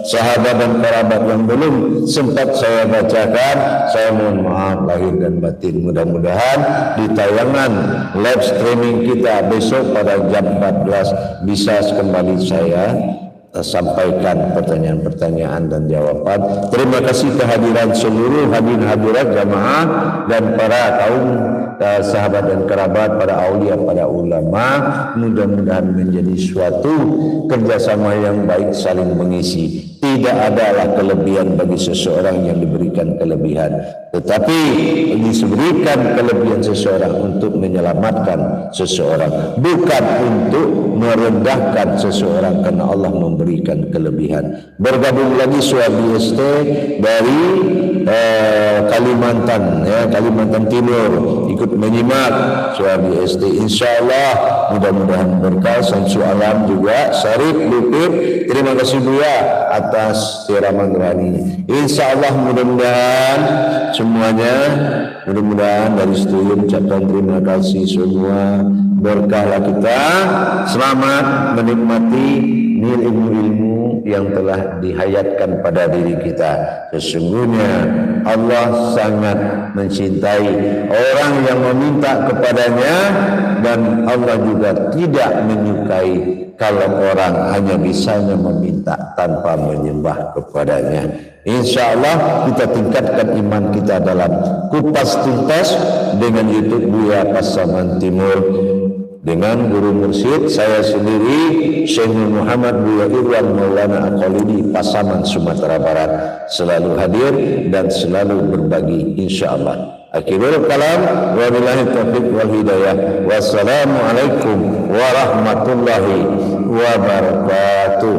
sahabat dan kerabat yang belum sempat saya bacakan, saya mohon maaf lahir dan batin. Mudah-mudahan di tayangan live streaming kita besok pada jam 14 bisa kembali saya sampaikan pertanyaan-pertanyaan dan jawaban. Terima kasih kehadiran seluruh hadirin hadirat jamaah dan para kaum sahabat dan kerabat, para aulia, para ulama. Mudah-mudahan menjadi suatu kerjasama yang baik, saling mengisi. Tidak adalah kelebihan bagi seseorang yang diberikan kelebihan, tetapi diberikan kelebihan seseorang untuk menyelamatkan seseorang, bukan untuk merendahkan seseorang, karena Allah memberikan kelebihan. Bergabung lagi Suami ST dari Kalimantan ya, Kalimantan Timur, ikut menyimak Suami ST. Insyaallah mudah-mudahan berkah. Samsu Alam juga, Syarif Lupit, terima kasih Buya atas siraman rohani. Insyaallah mudah-mudahan semuanya, mudah-mudahan dari studio ucapkan terima kasih semua. Berkahlah kita, selamat menikmati ilmu-ilmu yang telah dihayatkan pada diri kita. Sesungguhnya Allah sangat mencintai orang yang meminta kepadanya, dan Allah juga tidak menyukai kalau orang hanya bisanya meminta tanpa menyembah kepadanya. Insya Allah kita tingkatkan iman kita dalam Kupas Tuntas dengan YouTube Buya Pasaman Timur, dengan guru mursyid saya sendiri Syekh Muhammad Buya Irwan Maulana Aqalidi Pasaman Sumatera Barat, selalu hadir dan selalu berbagi insya Allah. Akhirul kalam, wabillahi taufiq wal hidayah. Wassalamualaikum warahmatullahi wabarakatuh.